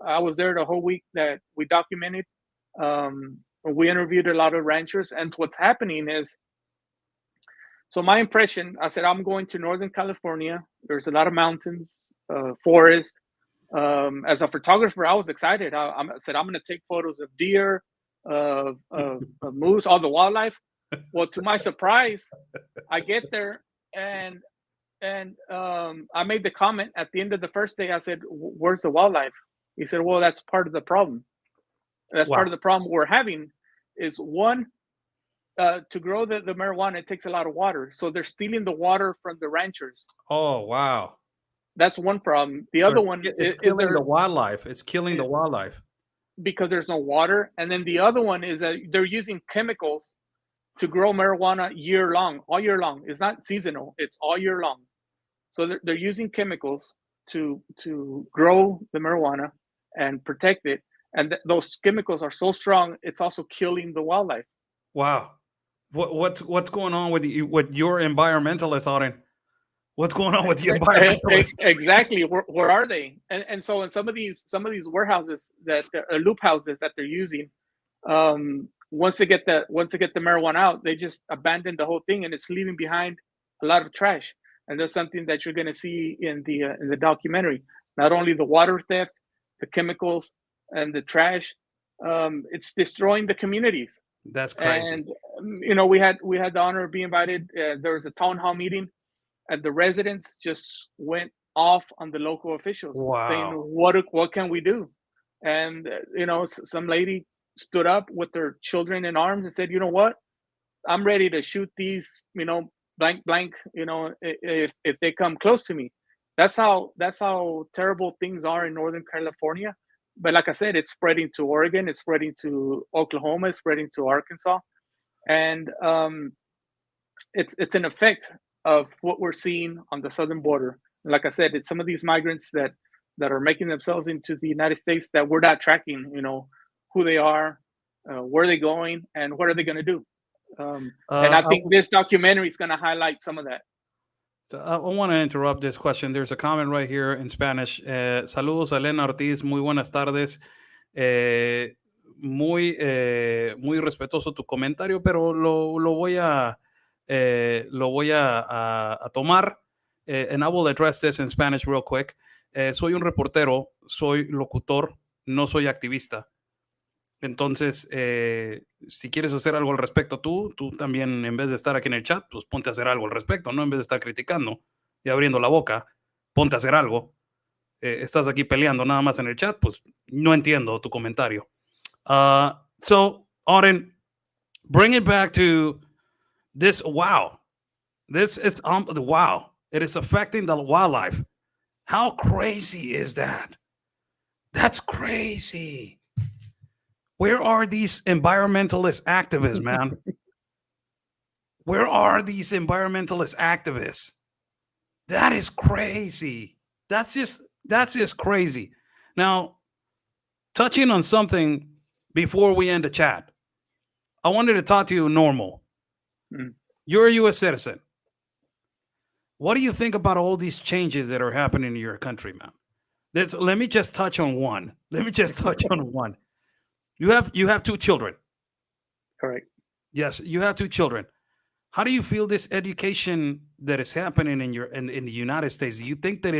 I was there the whole week that we documented. We interviewed a lot of ranchers, and what's happening is, so my impression, I said, I'm going to Northern California. There's a lot of mountains, forest. As a photographer, I was excited. I said, I'm going to take photos of deer, of moose, all the wildlife. Well, to my surprise, I get there and I made the comment at the end of the first day. I said, "Where's the wildlife?" He said, "Well, that's part of the problem. That's part of the problem we're having. Is one, to grow the marijuana, it takes a lot of water. So they're stealing the water from the ranchers. Oh, wow. That's one problem. The other one it's killing the wildlife. It's killing the wildlife because there's no water. And then the other one is that they're using chemicals to grow marijuana year long, all year long. It's not seasonal. It's all year long. So they're using chemicals to grow the marijuana and protect it. And those chemicals are so strong, it's also killing the wildlife. Wow. What's going on with your environmentalists, Auden? What's going on with the environmentalists? Exactly. Where are they? And so in some of these warehouses that loop houses that they're using, once they get the marijuana out, they just abandon the whole thing, and it's leaving behind a lot of trash. And that's something that you're going to see in the documentary. Not only the water theft, the chemicals, and the trash, it's destroying the communities. That's crazy. And we had the honor of being invited. There was a town hall meeting, and the residents just went off on the local officials, saying, "What can we do?" And some lady stood up with their children in arms and said, "You know what? I'm ready to shoot these, blank, if they come close to me." That's how terrible things are in Northern California. But like I said, it's spreading to Oregon, it's spreading to Oklahoma, it's spreading to Arkansas, and it's an effect of what we're seeing on the southern border. And like I said, it's some of these migrants that are making themselves into the United States that we're not tracking. Who they are, where are they going, and what are they going to do. And I think this documentary is going to highlight some of that. So I want to interrupt this question. There's a comment right here in Spanish. Saludos, Elena Ortiz. Muy buenas tardes. Muy respetuoso tu comentario, pero lo voy a tomar. And I will address this in Spanish real quick. Soy un reportero, soy locutor, no soy activista. Entonces, si quieres hacer algo al respecto tú también, en vez de estar aquí en el chat, pues ponte a hacer algo al respecto, ¿no? En vez de estar criticando y abriendo la boca, ponte a hacer algo. Estás aquí peleando nada más en el chat, pues no entiendo tu comentario. So, Auden, bring it back to this. Wow. This is wow. It is affecting the wildlife. How crazy is that? That's crazy. Where are these environmentalist activists, man? Where are these environmentalist activists? That is crazy. That's just crazy. Now, touching on something before we end the chat, I wanted to talk to you normal. You're a U.S. citizen. What do you think about all these changes that are happening in your country, man? Let me just touch on one. You have two children. Correct. Yes, you have two children. How do you feel this education that is happening in the United States? Do you think that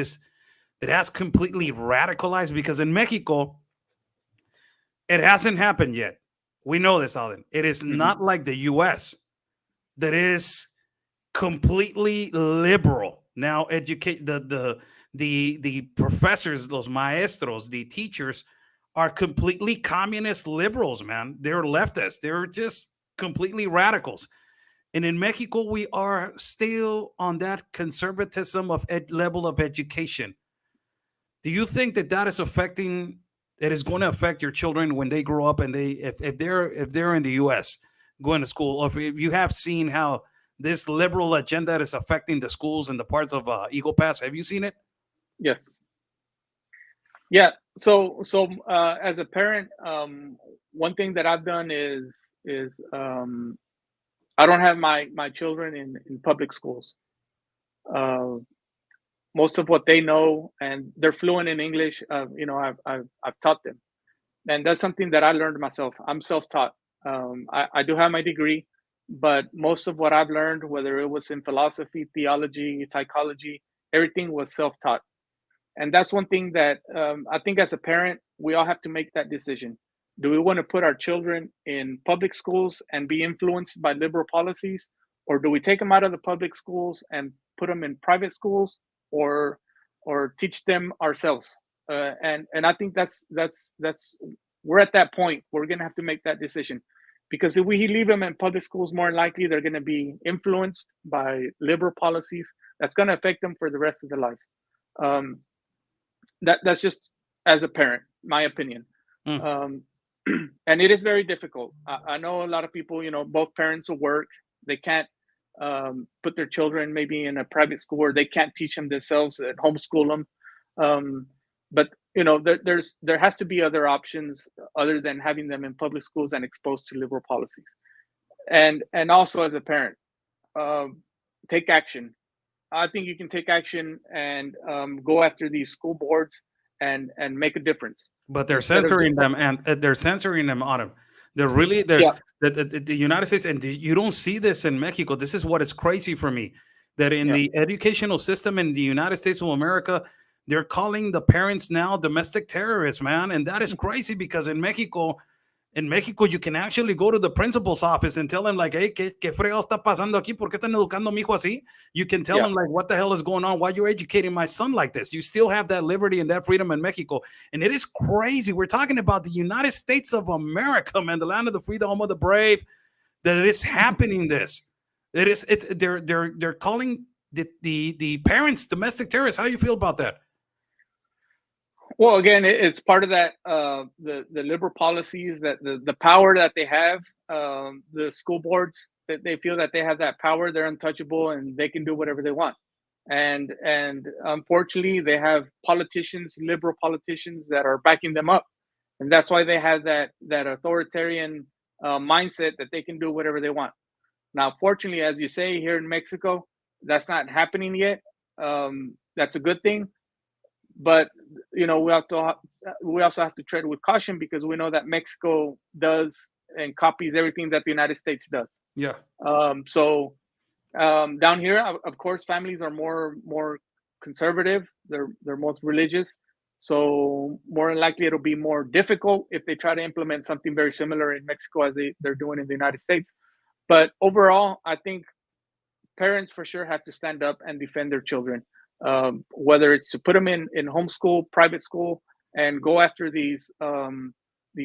has completely radicalized? Because in Mexico, it hasn't happened yet. We know this, Auden. It is not like the U.S. that is completely liberal. Now, educate the professors, los maestros, the teachers are completely communist liberals, man. They're leftists. They're just completely radicals. And in Mexico, we are still on that conservatism of level of education. Do you think that is affecting? It is going to affect your children when they grow up and if they're in the U.S. going to school, or if you have seen how this liberal agenda is affecting the schools and the parts of Eagle Pass? Have you seen it? Yes. Yeah. So as a parent, one thing that I've done is I don't have my children in public schools. Most of what they know, and they're fluent in English. I've taught them, and that's something that I learned myself. I'm self-taught. I do have my degree, but most of what I've learned, whether it was in philosophy, theology, psychology, everything was self-taught. And that's one thing that I think as a parent, we all have to make that decision. Do we want to put our children in public schools and be influenced by liberal policies, or do we take them out of the public schools and put them in private schools, or teach them ourselves? And I think that's we're at that point. We're gonna have to make that decision, because if we leave them in public schools, more than likely they're gonna be influenced by liberal policies. That's gonna affect them for the rest of their lives. That's just as a parent, my opinion. And it is very difficult. I know a lot of people, both parents will work. They can't put their children maybe in a private school, or they can't teach them themselves and homeschool them. But there has to be other options other than having them in public schools and exposed to liberal policies. And also as a parent, take action. I think you can take action and go after these school boards and make a difference. But they're censoring them, and they're censoring them on them. The United States, and you don't see this in Mexico. This is what is crazy for me, that in the educational system in the United States of America, they're calling the parents now domestic terrorists, man. And that is crazy, because in Mexico, you can actually go to the principal's office and tell them, like, hey, ¿qué fregado está pasando aquí? ¿Por qué están educando a mi hijo así? You can tell them, like, what the hell is going on? Why you're educating my son like this? You still have that liberty and that freedom in Mexico. And it is crazy. We're talking about the United States of America, man, the land of the free, the home of the brave, that it is happening this. They're calling the parents domestic terrorists. How do you feel about that? Well, again, it's part of that the liberal policies, that the power that they have, the school boards, that they feel that they have that power, they're untouchable and they can do whatever they want. And unfortunately, they have politicians, liberal politicians, that are backing them up, and that's why they have that authoritarian mindset that they can do whatever they want. Now, fortunately, as you say, here in Mexico, that's not happening yet. That's a good thing. But we also have to tread with caution, because we know that Mexico does and copies everything that the United States does. Yeah. So down here, of course, families are more conservative. They're most religious. So more than likely, it'll be more difficult if they try to implement something very similar in Mexico as they're doing in the United States. But overall, I think parents for sure have to stand up and defend their children. Whether it's to put them in homeschool, private school, and go after these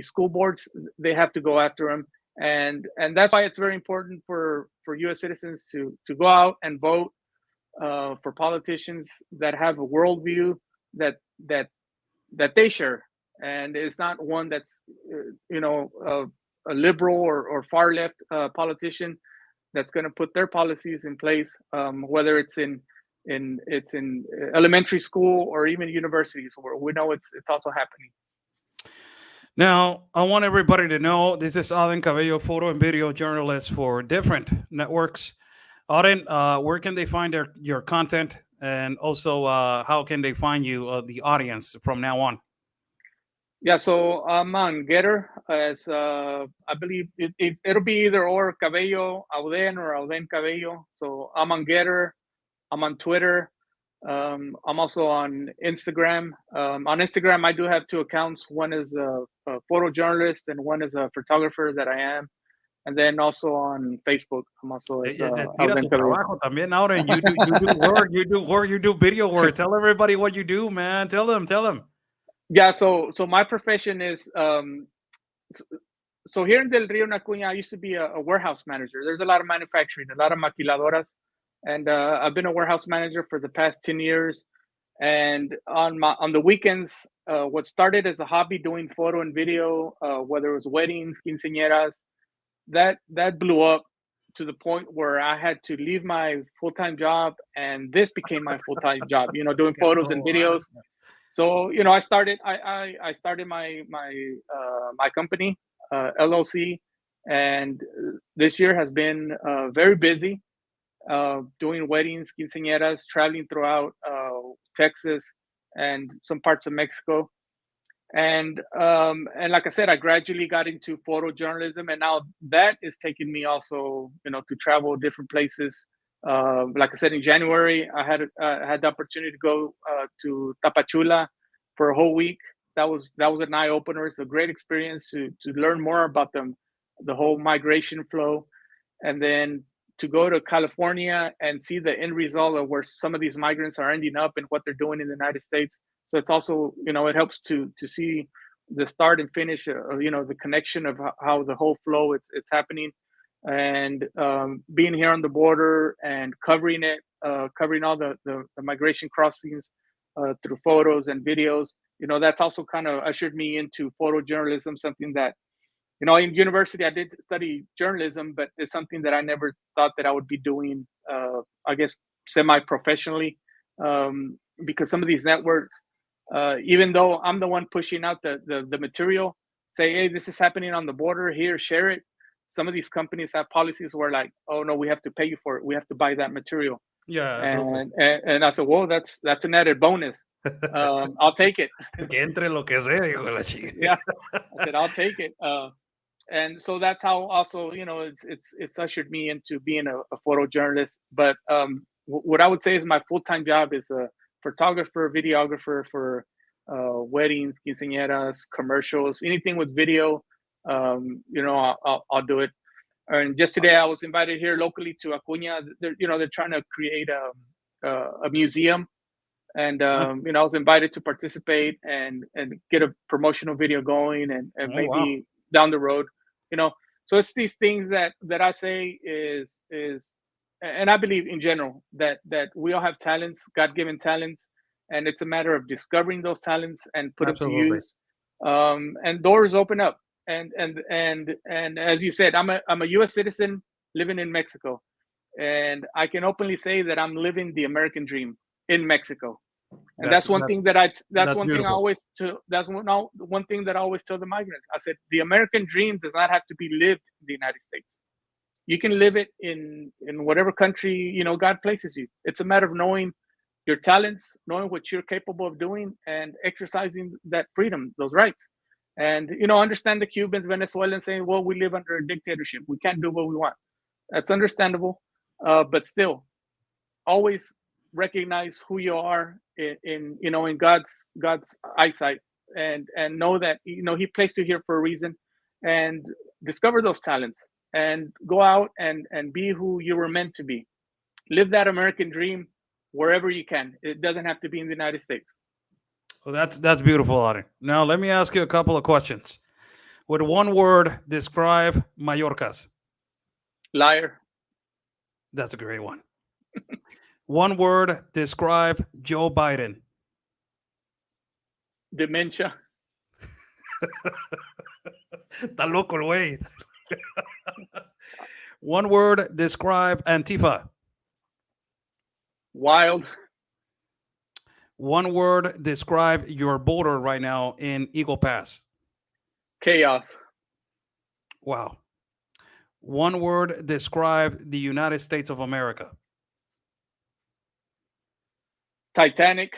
school boards, they have to go after them, and that's why it's very important for U.S. citizens to go out and vote for politicians that have a worldview that they share, and it's not one that's a liberal or far left politician that's going to put their policies in place, whether it's in elementary school or even universities, where we know it's also happening. Now, I want everybody to know this is Auden Cabello, photo and video journalist for different networks. Auden, where can they find your content, and also how can they find you, the audience, from now on? Yeah, so I'm on Getter as I believe it'll be either or Cabello Auden or Auden Cabello. So I'm on Getter. I'm on Twitter. I'm also on Instagram. On Instagram, I do have 2 accounts. One is a photojournalist, and one is a photographer that I am. And then also on Facebook, I'm also as también, Auden. You do work. You do work. You do video work. Tell everybody what you do, man. Tell them. Yeah. So my profession is so here in Del Rio Nacuña, I used to be a warehouse manager. There's a lot of manufacturing, a lot of maquiladoras. And I've been a warehouse manager for the past 10 years. And on the weekends, what started as a hobby doing photo and video, whether it was weddings, quinceañeras, that blew up to the point where I had to leave my full-time job, and this became my full-time job, doing photos and videos. So, I started my company, LLC, and this year has been very busy. Doing weddings, quinceañeras, traveling throughout Texas and some parts of Mexico, and like I said, I gradually got into photojournalism, and now that is taking me also, to travel different places Like I said, in January, I had the opportunity to go to Tapachula for a whole week. That was an eye opener. It's a great experience to learn more about the whole migration flow, and then to go to California and see the end result of where some of these migrants are ending up and what they're doing in the United States. So it's also, it helps to see the start and finish, the connection of how the whole flow it's happening, and being here on the border and covering it, covering all the migration crossings through photos and videos. That's also kind of ushered me into photojournalism, something that, in university I did study journalism, but it's something that I never thought that I would be doing, I guess, semi-professionally, because some of these networks, even though I'm the one pushing out the material, say, hey, this is happening on the border, here, share it. Some of these companies have policies where like, oh no, we have to pay you for it. We have to buy that material. Yeah, absolutely. And I said, well, that's an added bonus. I'll take it. Que entre lo que sea, hijo de la chica. Yeah, I said, I'll take it. And so that's how also, it's ushered me into being a photojournalist. But what I would say is my full-time job is a photographer, videographer for weddings, quinceañeras, commercials, anything with video. I'll do it. And just today, I was invited here locally to Apoya. They're trying to create a museum, and I was invited to participate and get a promotional video going, and maybe down the road, So it's these things that I say is, and I believe in general that we all have talents, God-given talents, and it's a matter of discovering those talents and put them to use, and doors open up. And as you said, I'm a U.S. citizen living in Mexico, and I can openly say that I'm living the American dream in Mexico. And that's one thing that I always tell the migrants. I said the American dream does not have to be lived in the United States. You can live it in whatever country God places you. It's a matter of knowing your talents, knowing what you're capable of doing, and exercising that freedom, those rights. And understand the Cubans, Venezuelans saying, well, we live under a dictatorship, we can't do what we want. That's understandable, but still always recognize who you are in God's eyesight, and know that He placed you here for a reason, and discover those talents and go out and be who you were meant to be. Live that American dream wherever you can. It doesn't have to be in the United States. Well, that's beautiful, Auden. Now, let me ask you a couple of questions. With one word, describe Mallorcas. Liar. That's a great one. One word, describe Joe Biden. Dementia. Está loco el güey. One word, describe Antifa. Wild. One word, describe your border right now in Eagle Pass. Chaos. Wow. One word, describe the United States of America. Titanic.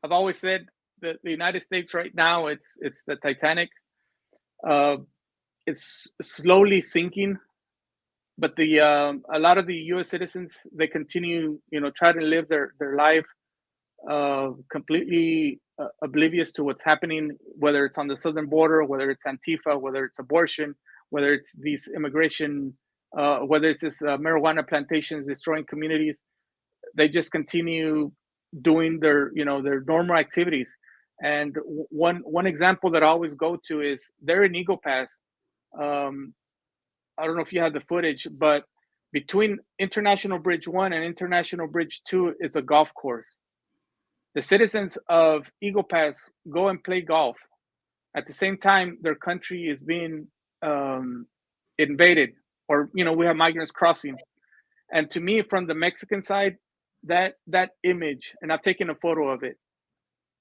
I've always said that the United States right now, it's the Titanic. It's slowly sinking, but a lot of the U.S. citizens, they continue, try to live their life completely oblivious to what's happening, whether it's on the southern border, whether it's Antifa, whether it's abortion, whether it's these immigration, whether it's this marijuana plantations destroying communities. They just continue doing their normal activities. And one example that I always go to is they're in Eagle Pass. I don't know if you have the footage, but between International Bridge 1 and International Bridge 2 is a golf course. The citizens of Eagle Pass go and play golf. At the same time, their country is being invaded, or we have migrants crossing. And to me, from the Mexican side, that image, and I've taken a photo of it,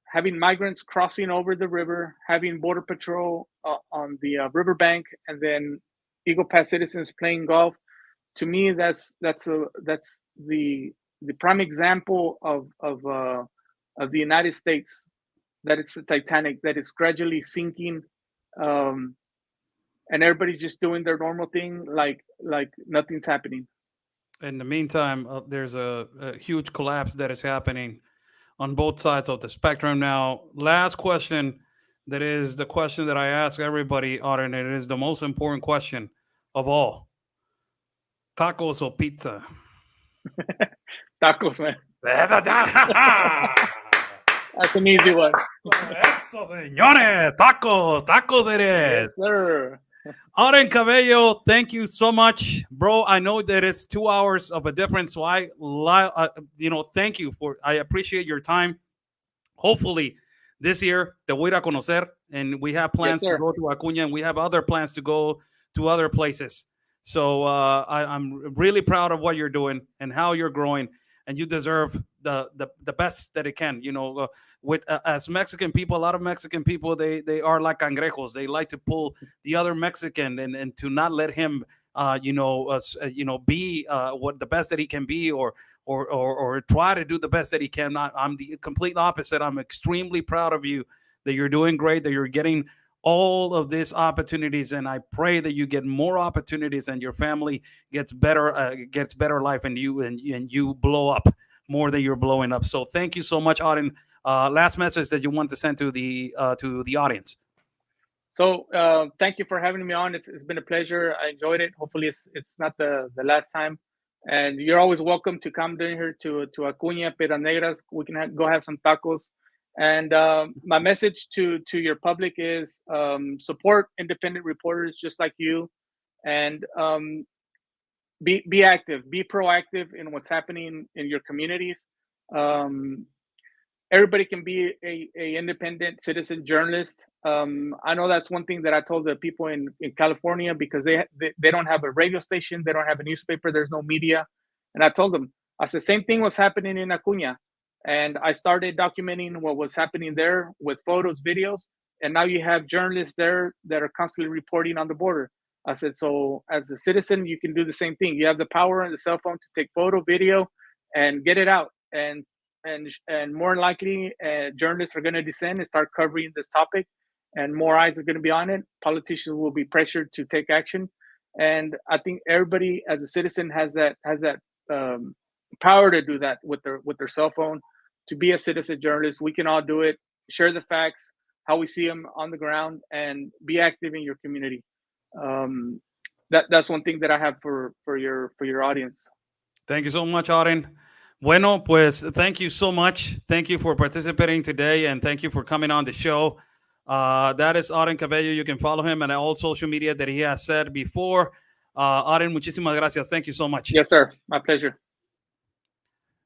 having migrants crossing over the river, having border patrol on the riverbank, and then Eagle Pass citizens playing golf. To me, that's the prime example of the United States, that it's the Titanic that is gradually sinking, and everybody's just doing their normal thing like nothing's happening. In the meantime, there's a huge collapse that is happening on both sides of the spectrum. Now, last question, that is the question that I ask everybody, Auden, and it is the most important question of all. Tacos or pizza? Tacos, man. That's That's an easy one. Eso, señores. Tacos it is. Yes, sir. Auden Cabello, thank you so much, bro. I know that it's 2 hours of a difference, so thank you I appreciate your time. Hopefully, this year te voy a ir a conocer, and we have plans to go to Acuña, and we have other plans to go to other places. So I'm really proud of what you're doing and how you're growing, and you deserve the best that it can. As Mexican people, a lot of Mexican people, they are like cangrejos. They like to pull the other Mexican and to not let him be what the best that he can be, or try to do the best that he can. I'm the complete opposite. I'm extremely proud of you, that you're doing great, that you're getting all of these opportunities, and I pray that you get more opportunities and your family gets better life, and you blow up more than you're blowing up. So thank you so much, Auden. Last message that you want to send to the audience. So thank you for having me on. It's been a pleasure. I enjoyed it. Hopefully it's not the last time. And you're always welcome to come down here to Acuña, Piedras Negras. We can go have some tacos. And my message to your public is support independent reporters just like you, and be active, be proactive in what's happening in your communities. Everybody can be a independent citizen journalist. I know that's one thing that I told the people in California, because they don't have a radio station, they don't have a newspaper, there's no media. And I told them, I said, same thing was happening in Acuña. And I started documenting what was happening there with photos, videos. And now you have journalists there that are constantly reporting on the border. I said, so as a citizen, you can do the same thing. You have the power and the cell phone to take photo, video, and get it out. And more likely, journalists are going to descend and start covering this topic, and more eyes are going to be on it. Politicians will be pressured to take action. And I think everybody as a citizen has that power to do that with their cell phone, to be a citizen journalist. We can all do it. Share the facts, how we see them on the ground, and be active in your community. That's one thing that I have for your audience. Thank you so much, Auden. Bueno, pues thank you so much. Thank you for participating today, and thank you for coming on the show. That is Auden Cabello. You can follow him on all social media that he has said before. Auden, muchísimas gracias. Thank you so much. Yes, sir. My pleasure.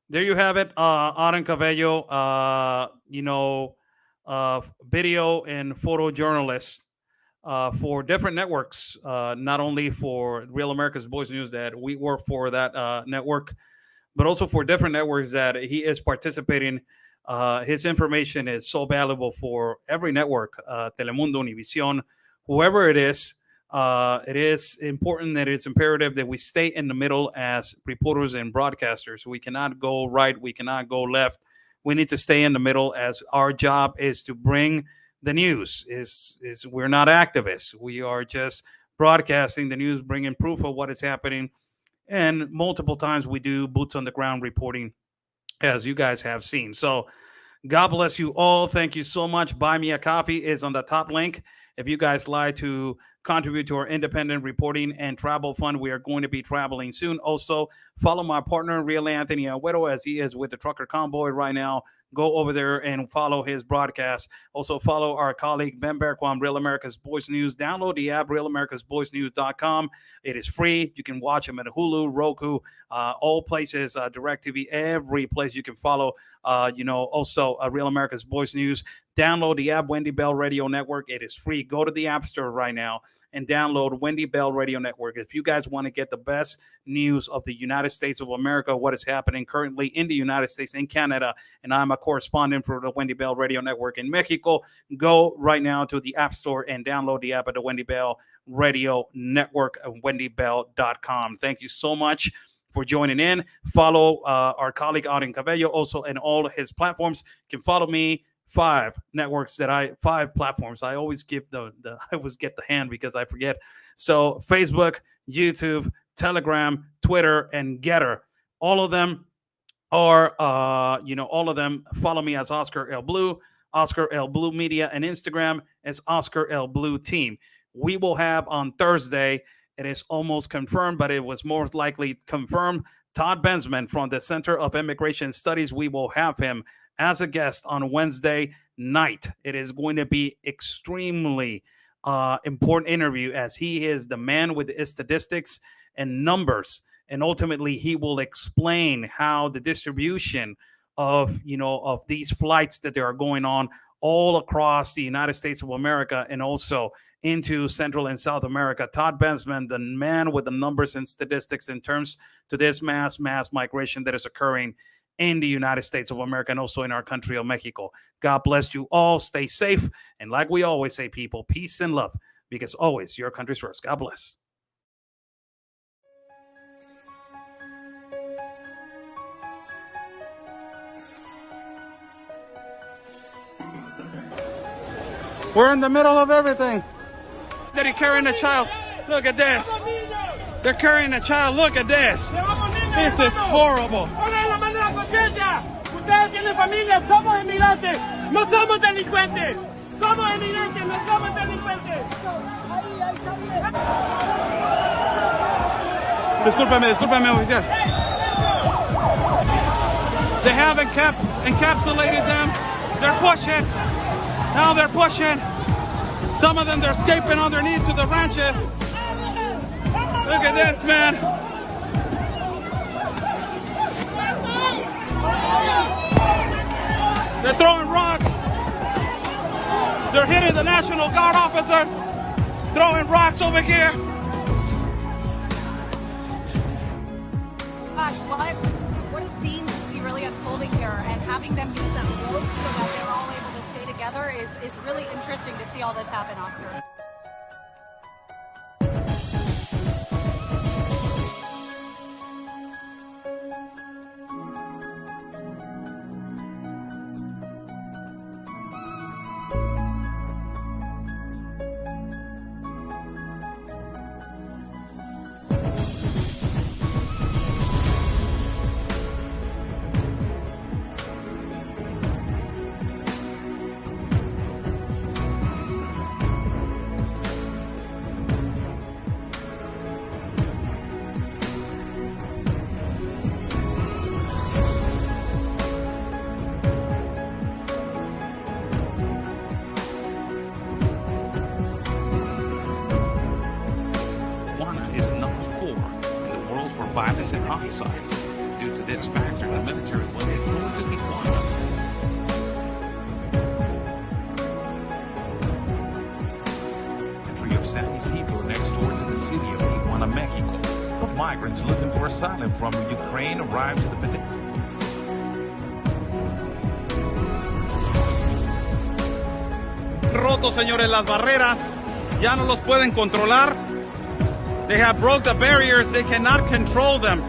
There you have it, Auden Cabello, video and photojournalist for different networks, not only for Real America's Boys News, that we work for that network, but also for different networks that he is participating. His information is so valuable for every network, Telemundo, Univision, whoever it is important, that it's imperative that we stay in the middle as reporters and broadcasters. We cannot go right. We cannot go left. We need to stay in the middle, as our job is to bring the news. We're not activists. We are just broadcasting the news, bringing proof of what is happening. And multiple times we do boots on the ground reporting, as you guys have seen. So God bless you all. Thank you so much. Buy Me a Coffee is on the top link. If you guys like to contribute to our independent reporting and travel fund, we are going to be traveling soon. Also, follow my partner, Real Anthony Agüero, as he is with the Trucker Convoy right now. Go over there and follow his broadcast. Also, follow our colleague, Ben Berquam, Real America's Boys News. Download the app, realamericasboysnews.com. It is free. You can watch him at Hulu, Roku, all places, DirecTV, every place you can follow. Also, Real America's Boys News. Download the app, Wendy Bell Radio Network. It is free. Go to the App Store right now and download Wendy Bell Radio Network. If you guys want to get the best news of the United States of America, what is happening currently in the United States, in Canada, and I'm a correspondent for the Wendy Bell Radio Network in Mexico, go right now to the App Store and download the app at the Wendy Bell Radio Network at wendybell.com. Thank you so much for joining in. Follow our colleague Auden Cabello also in all his platforms. You can follow me. 5 platforms. I always give I always get the hand because I forget. So Facebook, YouTube, Telegram, Twitter, and Getter. All of them are, all of them follow me as Oscar L. Blue, Oscar L. Blue Media, and Instagram as Oscar L. Blue Team. We will have on Thursday, it is almost confirmed, but it was more likely confirmed, Todd Bensman from the Center of Immigration Studies. We will have him as a guest on Wednesday night. It is going to be extremely important interview, as he is the man with the statistics and numbers, and ultimately he will explain how the distribution of these flights that there are going on all across the United States of America and also into Central and South America. Todd Bensman, the man with the numbers and statistics in terms to this mass migration that is occurring in the United States of America and also in our country of Mexico. God bless you all. Stay safe. And like we always say, people, peace and love, because always your country's first. God bless. We're in the middle of everything. They're carrying a child. Look at this. They're carrying a child. Look at this. This is horrible. Ustedes tienen familia, somos inmigrantes, no somos delincuentes. Somos inmigrantes, no somos delincuentes. Discúlpeme, oficial. They haven't encapsulated them. They're pushing. Now they're pushing. Some of them, they're escaping underneath to the ranches. Look at this, man. They're throwing rocks. They're hitting the National Guard officers. Throwing rocks over here. Gosh, what a scene to see really unfolding here, and having them use that rope so that they're all able to stay together is really interesting to see all this happen, Oscar. Is number 4 in the world for violence and homicides. Due to this factor, the military was moved to Tijuana. Entry of San Isidro next door to the city of Tijuana, Mexico. Migrants looking for asylum from Ukraine arrived to the Roto, señores, las barreras. Ya no los pueden controlar. They have broke the barriers. They cannot control them.